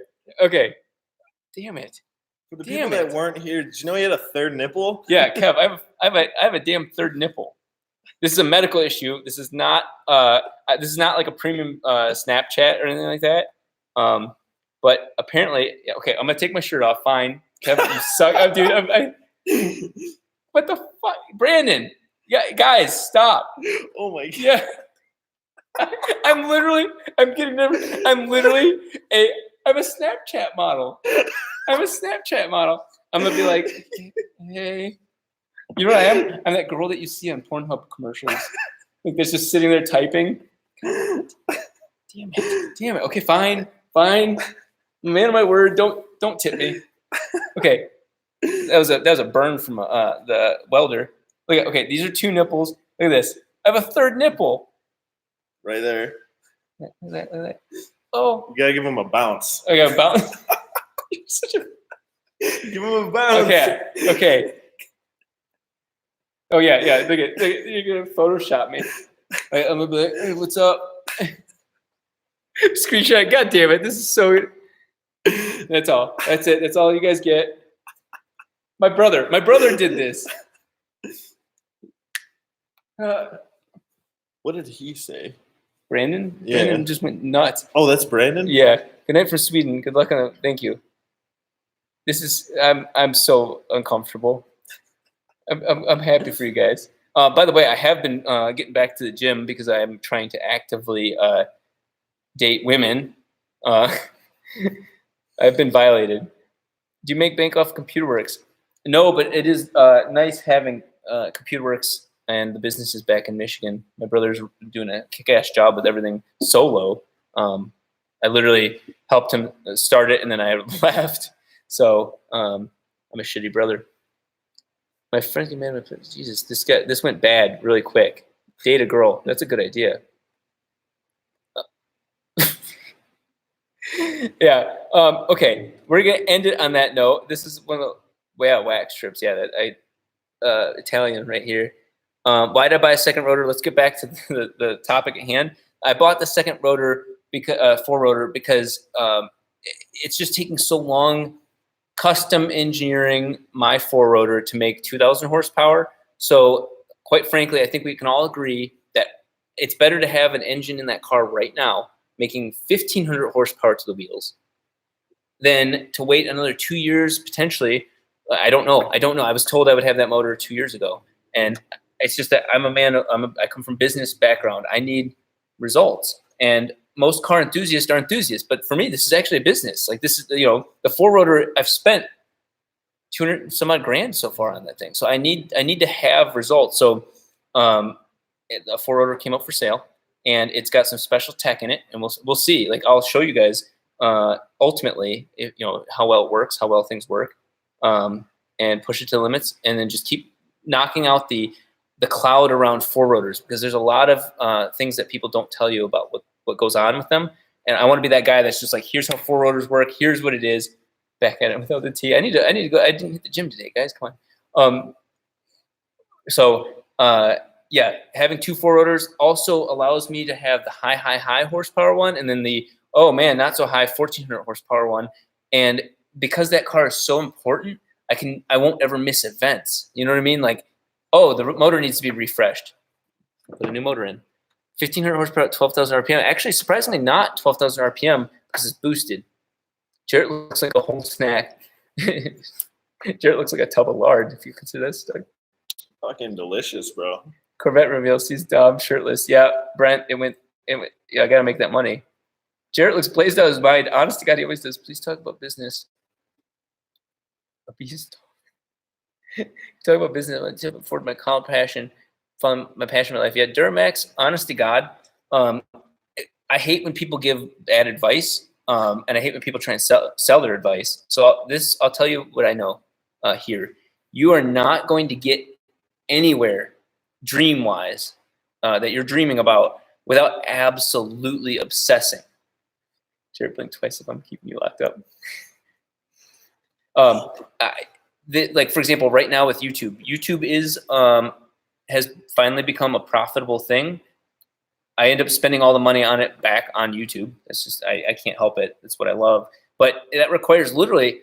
Damn it. For the people that weren't here, did you know he had a third nipple? Yeah, Kev, I have a damn third nipple. This is a medical issue. This is not like a premium Snapchat or anything like that. But apparently, okay, I'm gonna take my shirt off. Fine, Kev, you suck, dude. What the fuck, Brandon? Yeah, guys, stop. Oh my god. Yeah, I'm a Snapchat model. I'm gonna be like, hey. You know what I am? I'm that girl that you see on Pornhub commercials. Like, that's just sitting there typing. God, damn it. Okay, fine. Man of my word, don't tip me. Okay, that was a burn from the welder. Look at, okay, these are 2 nipples. Look at this. I have a third nipple. Right there. Look at that. Oh, you gotta give him a bounce. I got a bounce. Give him a bounce. Okay. Oh yeah. Look at you're gonna Photoshop me. Right, I'm gonna be like, hey, what's up? Screenshot. God damn it! This is so. That's all. That's it. That's all you guys get. My brother did this. What did he say? Brandon. Yeah. Brandon just went nuts. Oh, that's Brandon. Yeah. Good night from Sweden. Good luck on it. Thank you. This is. I'm so uncomfortable. I'm happy for you guys. By the way, I have been getting back to the gym because I am trying to actively date women. I've been violated. Do you make bank off ComputerWorks? No, but it is nice having ComputerWorks and the business is back in Michigan. My brother's doing a kick-ass job with everything solo. I literally helped him start it, and then I left. So I'm a shitty brother. My friend man, Jesus, this went bad really quick. Date a girl. That's a good idea. Yeah. Okay. We're gonna end it on that note. This is one of the wax strips. Yeah, that Italian right here. Why did I buy a second rotor? Let's get back to the topic at hand. I bought the second rotor because four-rotor because it's just taking so long custom engineering my four-rotor to make 2,000 horsepower. So quite frankly, I think we can all agree that it's better to have an engine in that car right now making 1,500 horsepower to the wheels than to wait another 2 years potentially. I don't know. I was told I would have that motor 2 years ago. And it's just that I'm a man. I come from business background. I need results. And most car enthusiasts are enthusiasts, but for me, this is actually a business. Like this is, the four-rotor. I've spent 200 some odd grand so far on that thing. So I need to have results. So a four-rotor came up for sale, and it's got some special tech in it, and we'll see. Like I'll show you guys ultimately, how well it works, how well things work, and push it to the limits, and then just keep knocking out the cloud around four-rotors, because there's a lot of things that people don't tell you about what goes on with them. And I want to be that guy that's just like, here's how four-rotors work. Here's what it is. Back at it without the T. I need to go. I didn't hit the gym today, guys. Come on. Yeah, having two four-rotors also allows me to have the high horsepower one, and then the not so high 1,400 horsepower one. And because that car is so important, I won't ever miss events. You know what I mean? Like, the motor needs to be refreshed. Put a new motor in. 1,500 horsepower at 12,000 RPM. Actually, surprisingly, not 12,000 RPM because it's boosted. Jarrett looks like a whole snack. Jarrett looks like a tub of lard, if you consider that stuff. Fucking delicious, bro. Corvette reveals he's dumb, shirtless. Yeah, Brent, it went. Yeah, I got to make that money. Jarrett looks blazed out of his mind. Honest to God, he always does. Please talk about business. A beast. Talk about business. I tip forward my calm passion, fun, my passion in my life. Yeah, Duramax, honest to God, I hate when people give bad advice, and I hate when people try and sell their advice. So I'll tell you what I know here. You are not going to get anywhere dream-wise that you're dreaming about without absolutely obsessing. Jared blinked twice if I'm keeping you locked up. Like for example, right now with YouTube, YouTube is has finally become a profitable thing. I end up spending all the money on it back on YouTube. That's just I can't help it. That's what I love. But that requires literally.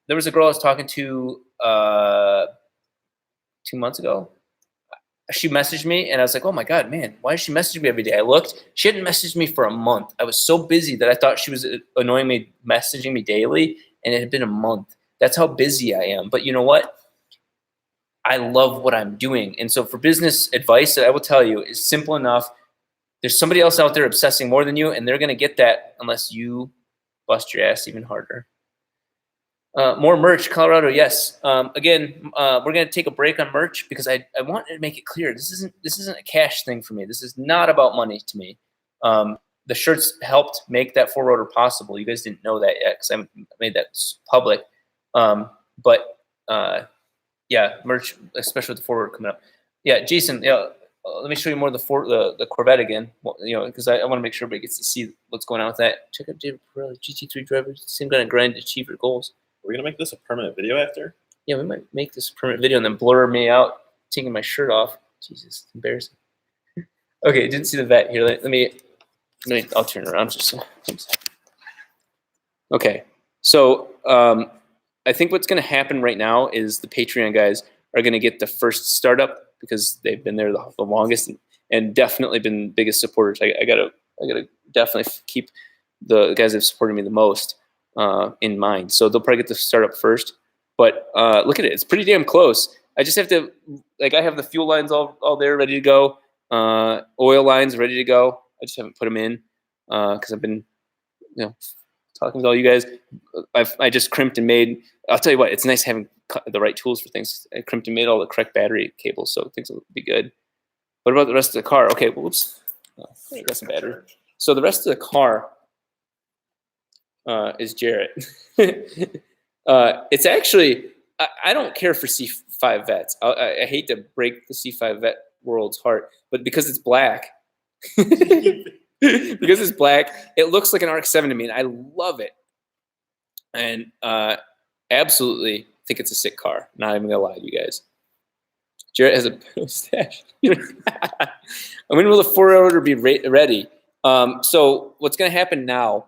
There was a girl I was talking to 2 months ago. She messaged me, and I was like, "Oh my god, man! Why does she message me every day?" I looked. She hadn't messaged me for a month. I was so busy that I thought she was annoying me, messaging me daily, and it had been a month. That's how busy I am. But you know what? I love what I'm doing. And so for business advice that I will tell you is simple enough. There's somebody else out there obsessing more than you, and they're going to get that unless you bust your ass even harder. More merch, Colorado, yes. Again, we're going to take a break on merch because I want to make it clear. This isn't a cash thing for me. This is not about money to me. The shirts helped make that Four-rotor possible. You guys didn't know that yet because I made that public. Yeah, merch, especially with the Four-rotor coming up. Yeah, Jason, yeah, let me show you more of the Corvette again. Well, you know, because I want to make sure everybody gets to see what's going on with that. Check out David Pirelli, GT3 driver, same kind of grind to achieve your goals. We're gonna make this a permanent video after? Yeah, we might make this a permanent video and then blur me out taking my shirt off. Jesus, it's embarrassing. Okay, didn't see the vet here. Let me I'll turn around just okay. So I think what's going to happen right now is the Patreon guys are going to get the first startup because they've been there the longest and definitely been the biggest supporters. I gotta definitely keep the guys that have supported me the most in mind. So they'll probably get the startup first. But look at it; it's pretty damn close. I just have to I have the fuel lines all there ready to go, oil lines ready to go. I just haven't put them in because I've been talking with all you guys. I just crimped and made. I'll tell you what, it's nice having the right tools for things. I crimped and made all the correct battery cables, so things will be good. What about the rest of the car? Okay, whoops. I got some battery. So the rest of the car is Jarrett. It's actually, I don't care for C5 vets. I hate to break the C5 vet world's heart, but because it's black, it looks like an RX-7 to me, and I love it. And absolutely think it's a sick car. Not even gonna lie to you guys. Jarrett has a mustache. When will the Four-rotor be ready? So what's gonna happen now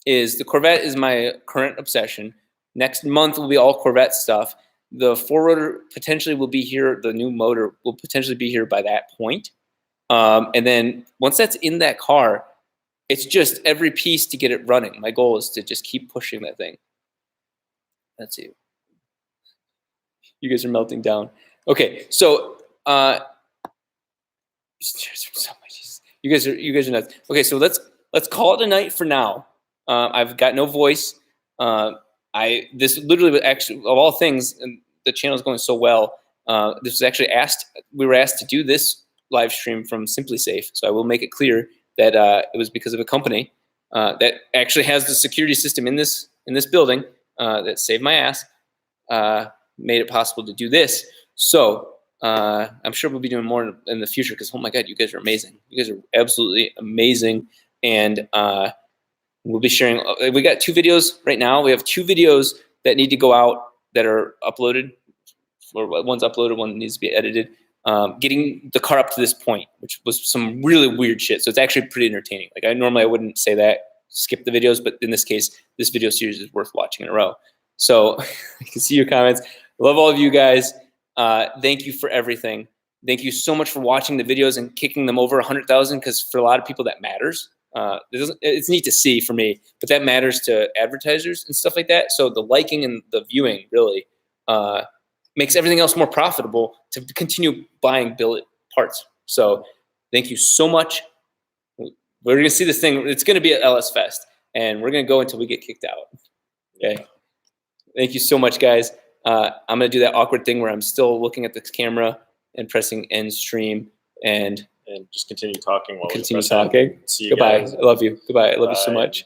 is the Corvette is my current obsession. Next month will be all Corvette stuff. The Four-rotor potentially will be here. The new motor will potentially be here by that point. And then once that's in that car, it's just every piece to get it running. My goal is to just keep pushing that thing. Let's see. You guys are melting down. Okay, so you guys are nuts. Okay, so let's call it a night for now. I've got no voice. This literally actually of all things, and the channel is going so well. This was actually we were asked to do this live stream from Simply Safe. So I will make it clear that it was because of a company that actually has the security system in this building that saved my ass, made it possible to do this. So I'm sure we'll be doing more in the future because, oh my God, you guys are amazing. You guys are absolutely amazing. And we'll be sharing. We got 2 videos right now. We have 2 videos that need to go out that are uploaded. Or one's uploaded, one needs to be edited. Getting the car up to this point, which was some really weird shit. So it's actually pretty entertaining. Like I wouldn't say that, skip the videos, but in this case, this video series is worth watching in a row. So I can see your comments. I love all of you guys. Thank you for everything. Thank you so much for watching the videos and kicking them over 100,000 because for a lot of people that matters. It's neat to see for me, but that matters to advertisers and stuff like that. So the liking and the viewing really makes everything else more profitable to continue buying billet parts. So thank you so much. We're going to see this thing. It's going to be at LS Fest, and we're going to go until we get kicked out. Okay. Thank you so much, guys. I'm going to do that awkward thing where I'm still looking at the camera and pressing end stream and just continue talking while continue talking. See you Goodbye. guys. I love you. Goodbye. I love you so much.